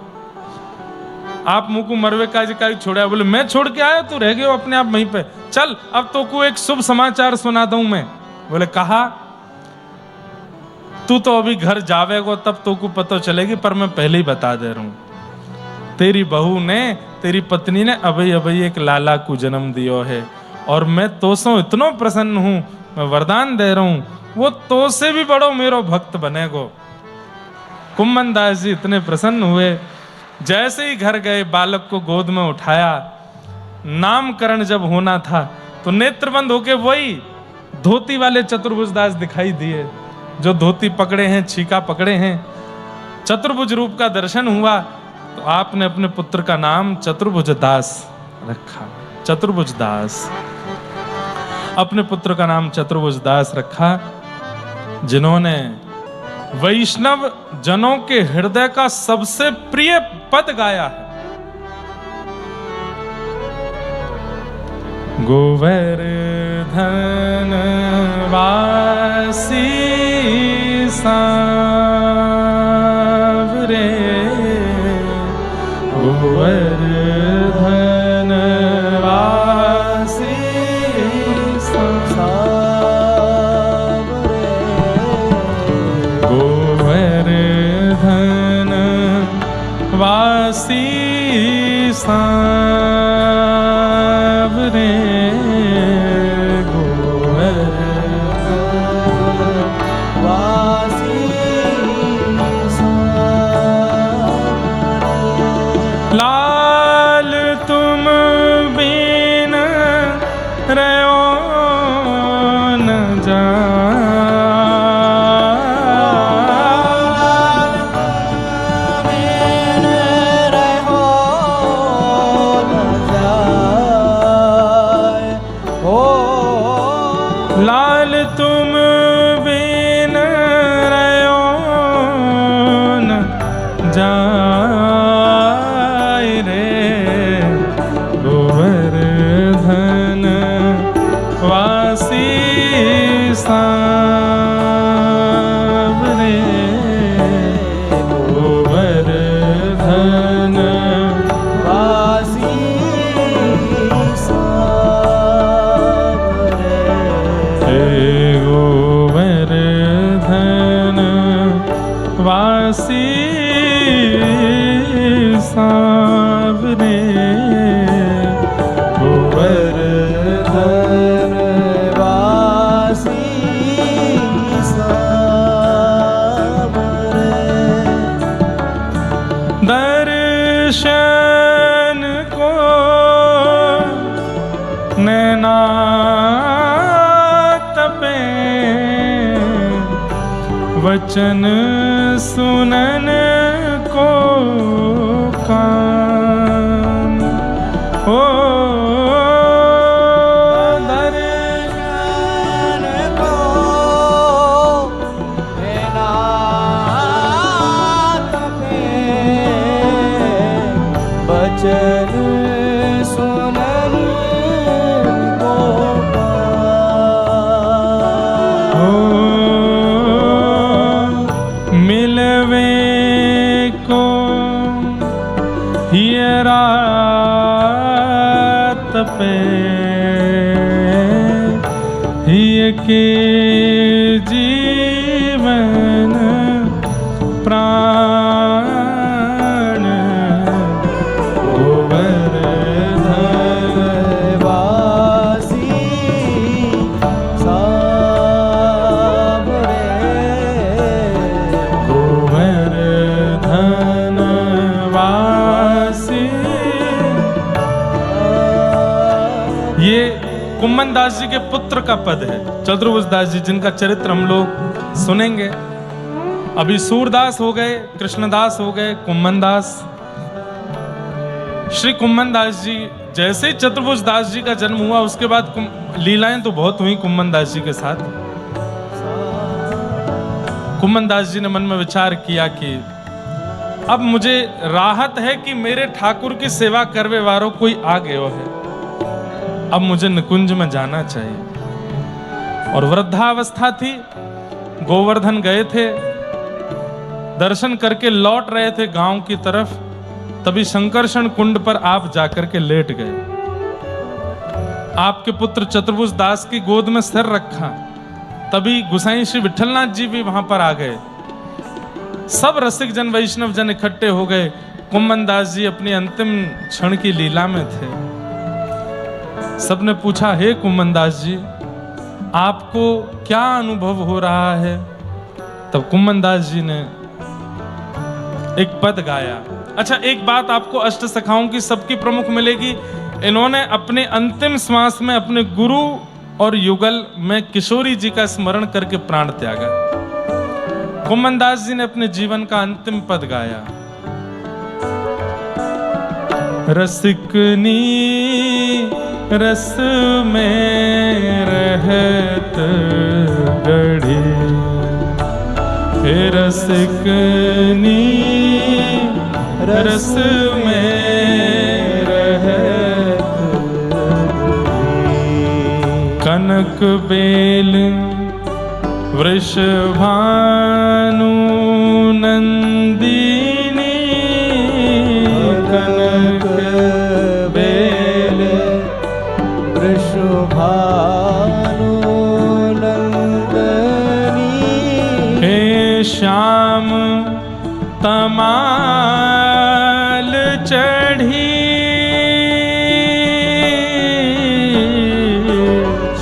आप मुंह को मरवे का छोड़ा? बोले मैं छोड़ के आया, तू रह गए अपने आप वहीं पे, चल अब तो को एक शुभ समाचार सुना दूं मैं। बोले कहा? तू तो अभी घर जावेगो तब तो को पता चलेगी, पर मैं पहले ही बता दे रहा हूं, तेरी बहू ने तेरी पत्नी ने अभी अभी एक लाला को जन्म दियो है, और मैं तो सो इतना प्रसन्न हूं, मैं वरदान दे रहा हूं वो तो से भी बड़ो मेरो भक्त बनेगो। कुंभन दास जी इतने प्रसन्न हुए, जैसे ही घर गए बालक को गोद में उठाया। नामकरण जब होना था तो नेत्र बंद होके वही धोती वाले चतुर्भुज दास दिखाई दिए, जो धोती पकड़े हैं, छीका पकड़े हैं। चतुर्भुज रूप का दर्शन हुआ तो आपने अपने पुत्र का नाम चतुर्भुज दास रखा। चतुर्भुज दास, अपने पुत्र का नाम चतुर्भुज दास रखा, जिन्होंने वैष्णव जनों के हृदय का सबसे प्रिय पद गाया है। गोवर्धन वासी सांवरे, गोवर्धन वासी सांवरे, गोवर्धन वासी सांवरे, वासी सांवरे। लाल तुम बिन रहो न लाल तुम बिन रहो न जाए रे, गोवर्धन वासी सांवरे, गोवर्धन वासी सांवरे, गोवर्धन वासी सांवरे, गोवर्धन वासी सांवरे। दर्शन को नैना बचन सुनन को कान ओ दर्शन को हे नाथ पे बचन सुनन को ओ मिलवे को ये रात पे ये के जीवन प्राण गोवर्धन वासी साबरे गोवर्धन वासी। ये कुम्मन दास जी के पुत्र का पद है, चतुर्भुज दास जी, जिनका चरित्र हम लोग सुनेंगे। अभी सूरदास हो गए, कृष्णदास हो गए, कुम्मन दास। श्री कुम्मन दास जी जैसे ही चतुर्भुज दास जी का जन्म हुआ, उसके बाद लीलाएं तो बहुत हुई कुम्मन दास जी के साथ। कुम्मन दास जी ने मन में विचार किया कि अब मुझे राहत है कि मेरे ठाकुर की सेवा करवे वालों कोई आ गयो है, अब मुझे निकुंज में जाना चाहिए। और वृद्धावस्था थी, गोवर्धन गए थे, दर्शन करके लौट रहे थे गांव की तरफ, तभी शंकरषण कुंड पर आप जाकर के लेट गए। आपके पुत्र चतुर्भुज दास की गोद में सिर रखा, तभी गुसाई श्री विठलनाथ जी भी वहां पर आ गए। सब रसिक जन वैष्णव जन इकट्ठे हो गए। कुम्मन दास जी अपनी अंतिम क्षण की लीला में थे। सबने पूछा, हे कुम्मन दास जी, आपको क्या अनुभव हो रहा है? तब कुम्मन दास जी ने एक पद गाया। अच्छा, एक बात आपको अष्ट सखाओं की सबकी प्रमुख मिलेगी, इन्होंने अपने अंतिम श्वास में अपने गुरु और युगल में किशोरी जी का स्मरण करके प्राण त्यागा। कुम्मन दास जी ने अपने जीवन का अंतिम पद गाया। रसिकनी रस में रहत गढ़ी, हे रसिकनी रस में रहत कनक बेल वृषभानु नंदिनी, कनक बेल वृषभानु नंदनी, हे श्याम तमाल चढ़ी,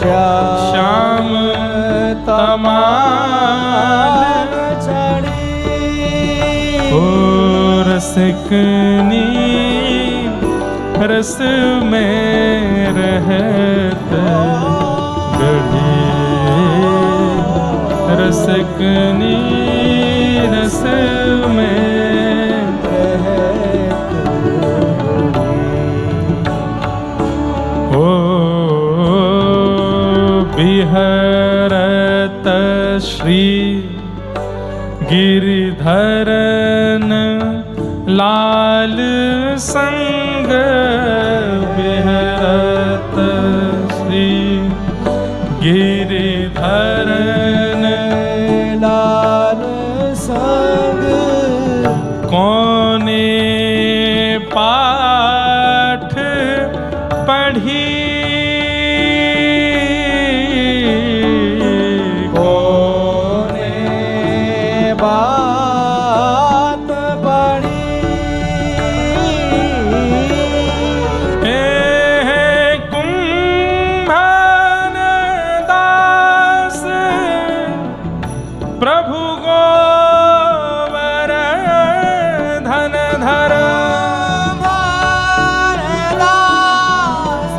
श्याम तमाल चढ़ी, ओ रसिकनी रस में रहत गढ़ी, रसिकनी रस में ओ बिहरत श्री गिरिधरन लाल संग, बिहरत श्री गिरिधरन लाल संग, कौने पाठ पढ़ी, कोने बात बड़ी, कुम्भन दास प्रभु गोवर्धन धर, दास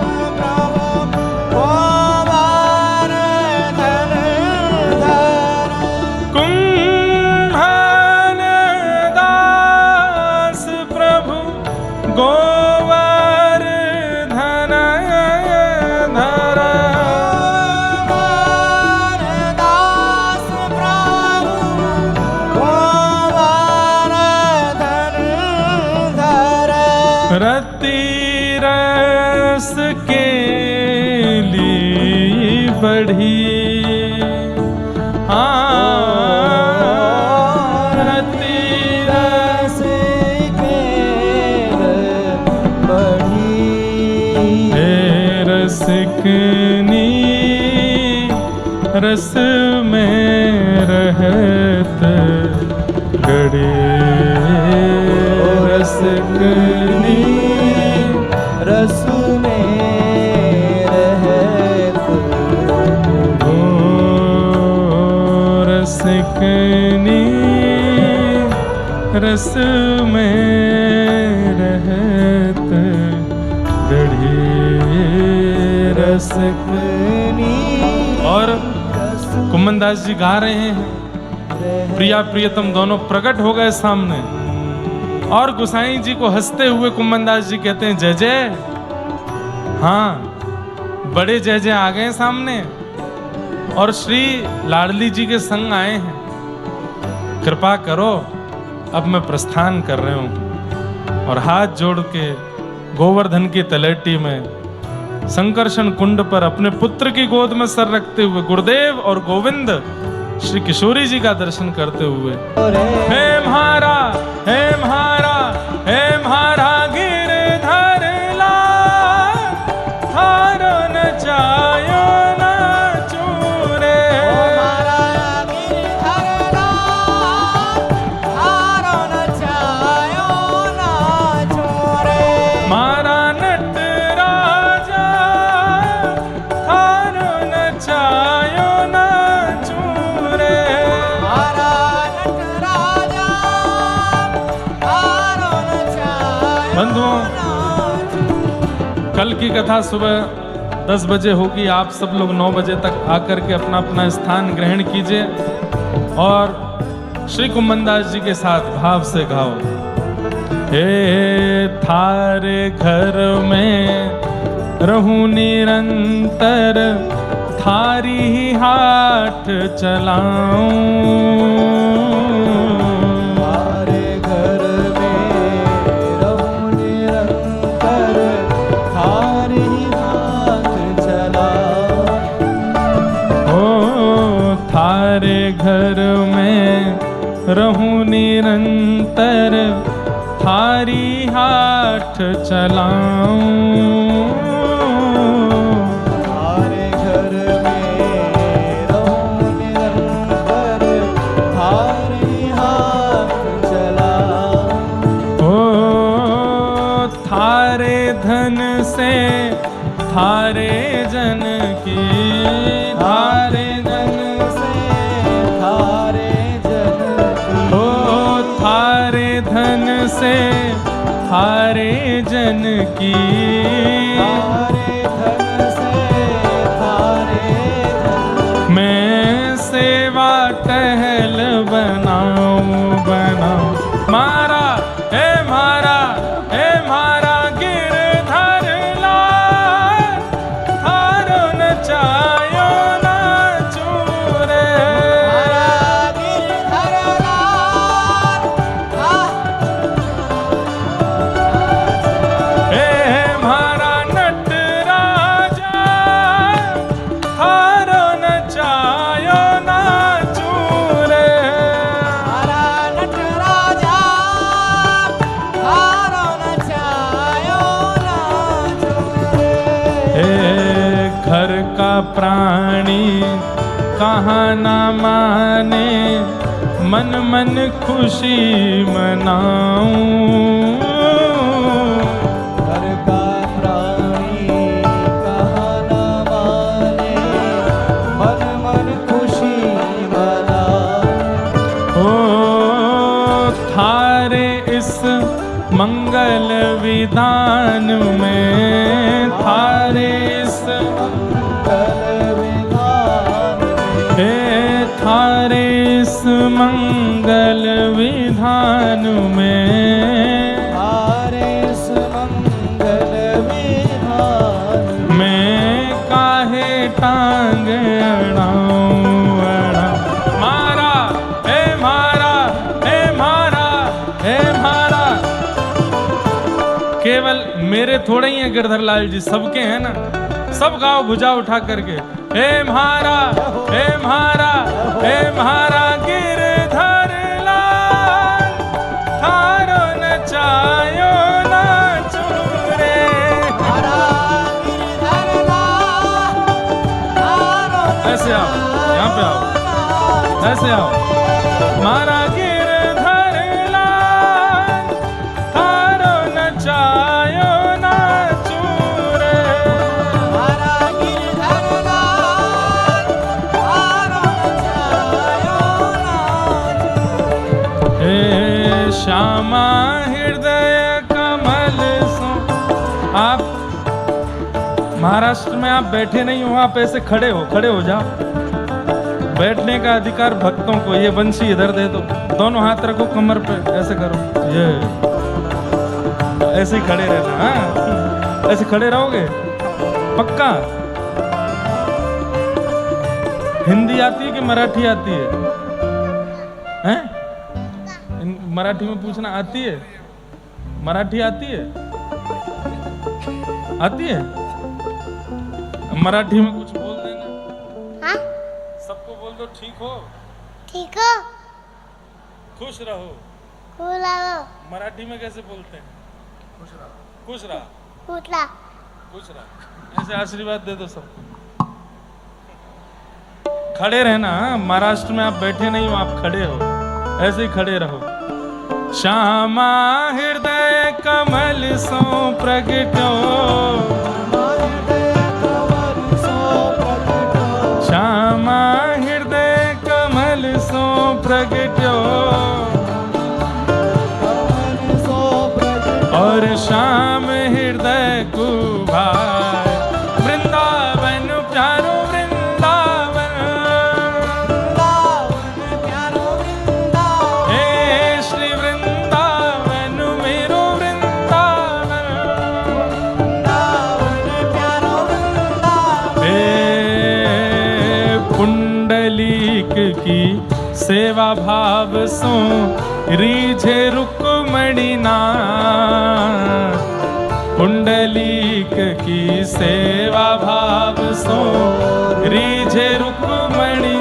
रस के लिए बढ़ी रति रस के बढ़ी रसिकनी रस में रहत गड़े रसिकनी रस में रहत ओ रसिकनी रस में रहत गड़े रसिकनी। और कुम्मनदास जी गा रहे हैं, प्रिया प्रियतम दोनों प्रकट हो गए सामने, और गोसाई जी को हंसते हुए कुम्मनदास जी कहते हैं जय जय। हाँ, बड़े जय जय आ गए सामने, और श्री लाडली जी के संग आए हैं। कृपा करो, अब मैं प्रस्थान कर रहे हूं। और हाथ जोड़ के गोवर्धन की तलेटी में संकर्षण कुंड पर अपने पुत्र की गोद में सर रखते हुए गुरुदेव और गोविंद श्री किशोरी जी का दर्शन करते हुए, हे म्हारा हे म्हारा हे म्हारा गिरधर लाल, थारो न जायो न चूरे। मारा नट राजा थारो न जायो न चूरे। बंधुओं, कल की कथा सुबह 10 बजे होगी। आप सब लोग 9 बजे तक आकर के अपना अपना स्थान ग्रहण कीजिए और श्री कुम्मनदास जी के साथ भाव से गाओ। हे थारे घर में रहूं निरंतर, थारी ही हाथ चलाऊं। थारे घर में रहूं निरंतर, थारी हाथ चलाऊं। थारे घर में रहूं निरंतर, थारी हाथ चलाऊं। ओ थारे धन से थारे जन की, थारे धन से थारे जन की। ओ थारे धन से थारे जन की, थारे धन से थारे जन की। मैं सेवा टहल बनाऊं बनाऊं। मारा हे मारा हे मारा गिरधर लाल, थारो न चायो न चूरे। हे मारा नट राजा, थारो न चायो न चूरे। घर का प्राणी कहाँ ना माने, मन मन खुशी मनाऊं। घर का प्राणी कहाँ ना माने, मन मन खुशी मनाऊं। ओ थारे इस मंगल विधान में, थारे इस हे थारे इस मंगल विधान में, थारे इस मंगल विधान मैं काहे टांग अड़ाऊं अड़ाऊं। मारा हे मारा हे मारा हे मारा। केवल मेरे थोड़े ही हैं गिरधर लाल जी, सबके हैं ना। सब गाओ भुजा उठा करके, हे म्हारा, हे म्हारा, हे म्हारा गिरधर लाल, थारो नचायो नाचो रे। ऐसे आओ, यहाँ पे आओ, ऐसे आओ। म्हारा गिरधर लाल, थारो नचायो नाचो रे। हे श्यामा हृदय कमल सो। आप महाराष्ट्र में आप बैठे नहीं हो, आप ऐसे खड़े हो, खड़े हो जाओ। बैठने का अधिकार भक्तों को। ये बंशी इधर दे दो, दोनों हाथ रखो कमर पे, ऐसे करो, ये ऐसे ही खड़े रहना। हाँ, ऐसे खड़े रहोगे पक्का। हिंदी आती है कि मराठी आती है? हैं? मराठी में पूछना आती है? मराठी आती है? आती है? मराठी में कुछ बोल देना। हाँ? सबको बोल दो, ठीक हो, ठीक हो, खुश रहो। खुला हो, मराठी में कैसे बोलते हैं? खुश रहा, खुश रहा, खुला, खुश रहा। ऐसे आशीर्वाद दे दो सबको। खड़े रहना। हाँ? महाराष्ट्र में आप बैठे नहीं हो, आप खड़े हो, ऐसे ही खड़े रहो। श्यामा हृदय कमल सो प्रगटो, श्यामा हृदय कमल सो प्रगटो, और श्याम हृदय को भाई वृंदावन प्यारो वृंदावन, हे श्री वृंदावन मेरो वृंदावन, हे पुंडलीक की सेवा भाव सो रीझे रुक्मणी नाथ, पुंडलीक की सेवा भाव सो रीझे रुक्मणी।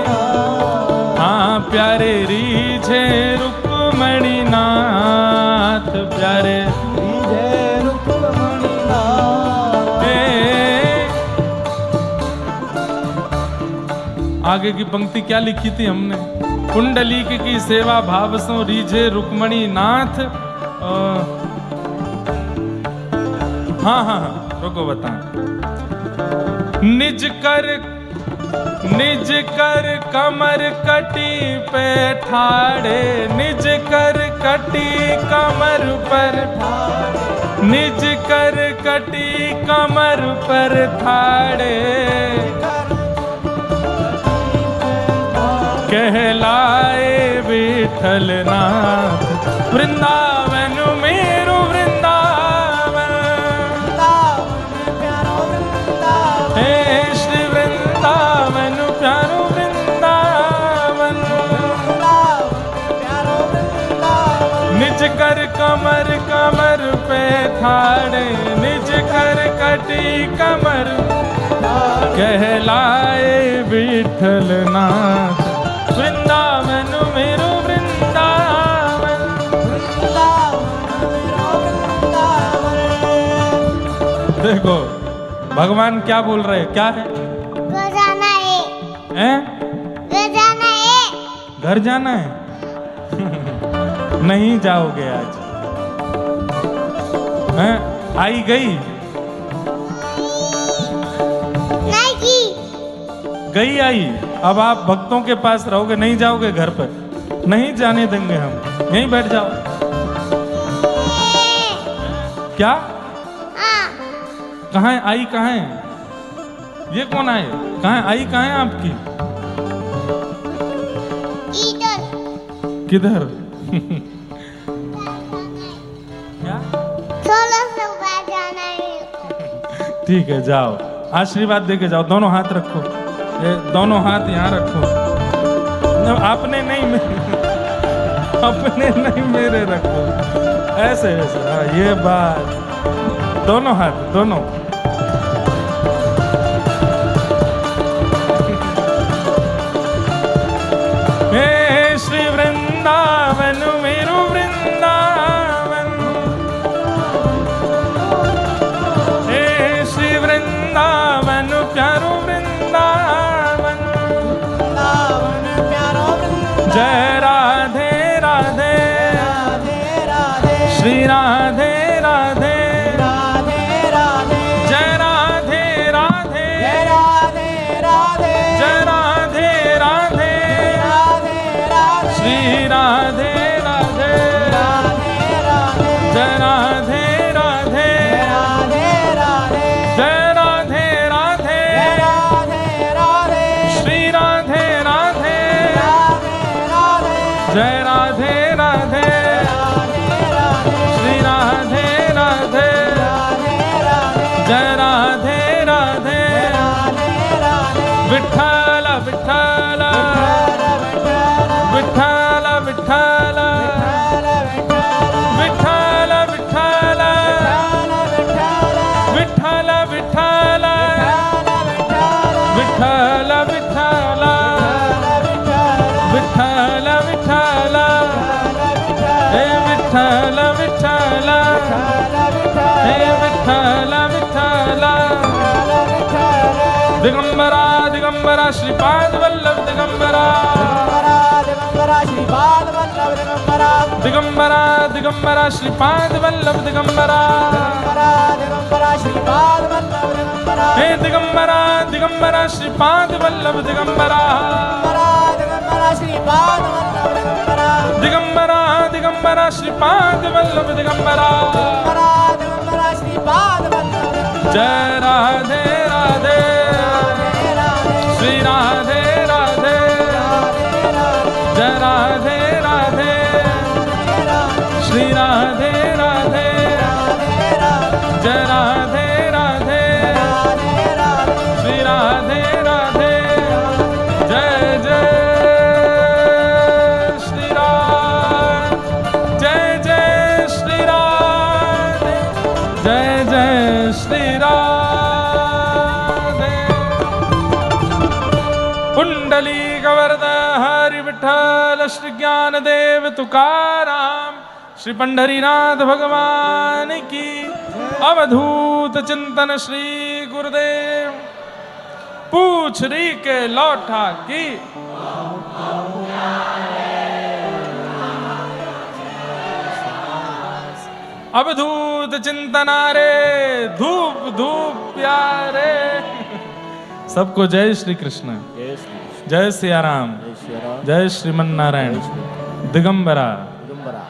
हाँ प्यारे रीझे रुक्मणी नाथ, प्यारे आगे की पंक्ति क्या लिखी थी हमने? कुंडलीक की सेवा भाव सो रीझे रुक्मणी नाथ। हाँ हाँ हाँ, रुको बता। निज कर कमर कटी पे ठाड़े, निज कर कटी कमर पर, निज कर कटी कमर पर ठाड़े, कहलाए विठल नाथ वृंदावन मेरो वृंदावन, हे श्री वृंदावन प्यारो वृंदावन, निज कर कमर कमर पे ठाड़े, निज कर कटी कमर, कहलाए विठल नाथ वृंदावन मेरो वृंदावन। देखो भगवान क्या बोल रहे हैं, क्या है? घर जाना है, हैं? घर जाना है, घर जाना है? नहीं जाओगे आज। हैं? आई गई? नहीं की, गई आई। अब आप भक्तों के पास रहोगे, नहीं जाओगे घर पर? नहीं जाने देंगे हम, यहीं बैठ जाओ। क्या? हाँ, कहाँ है आई? कहाँ है ये? कौन आए? कहाँ है आई? कहाँ है आपकी? इधर, किधर? क्या? 16 से बाहर जाना है। ठीक है, जाओ, आशीर्वाद देके जाओ। दोनों हाथ रखो, ये दोनों हाथ यहाँ रखो। अपने नहीं मेरे, अपने नहीं मेरे रखो, ऐसे ऐसे। हाँ ये बात। दोनों हाथ दोनों। हे श्री वृंदावन मेरू वृंदावन, हे श्री वृंदावन प्यारो वृंदावन, वृंदावन प्यारो वृंदावन। जय राधे राधे राधे राधे श्री राधे राधे, राधे राधे जय राधे राधे जय राधे राधे जय राधे राधे राधे राधे श्री राधे राधे, राधे राधे जय राधे राधे राधे राधे जय राधे राधे राधे राधे श्री राधे राधे, राधे राधे जय राधे राधे श्री राधे राधे, जय राधे राधे विठ्ठल विठ्ठल विठ्ठल विठ्ठल विठ्ठल विठ्ठल विठ्ठल विठ्ठल विठ्ठल विठ्ठल विठ्ठल विठ्ठल हे विठ्ठल विठ्ठल हे विठ्ठल विठ्ठल, दिगंबरा दिगंबरा श्रीपाद वल्लभ दिगंबरा, श्रीपाद वल्लभ दिगंबरा, दिगंबरा दिगंबरा श्रीपाद वल्लभ दिगंबरा, दिगंबरा श्रीपाद वल्लभ दिगंबरा, हे दिगंबरा दिगंबरा श्रीपाद वल्लभ दिगंबरा, दिगंबरा श्रीपाद वल्लभ दिगंबरा, दिगंबरा दिगंबरा श्रीपाद वल्लभ दिगंबरा, दिगंबरा श्रीपाद वल्लभ दिगंबरा। जय राधे राधे श्री राधे राधे, जय राधे राधे श्री राधे राधे, जय राधे राधे श्री राधे राधे, जय जय श्री राम, जय जय श्री राम, जय जय श्री राधे। पुंडलीक वरद हरि विठ्ठल श्री ज्ञानदेव तुकाराम, श्री पंढरीनाथ भगवान की, अवधूत चिंतन श्री गुरुदेव, पूछ री के लौटा की। अवधूत चिंतनारे धूप धूप प्यारे। सबको जय श्री कृष्ण, जय सिया राम, जय श्रीमन नारायण। दिगंबरा दिगंबरा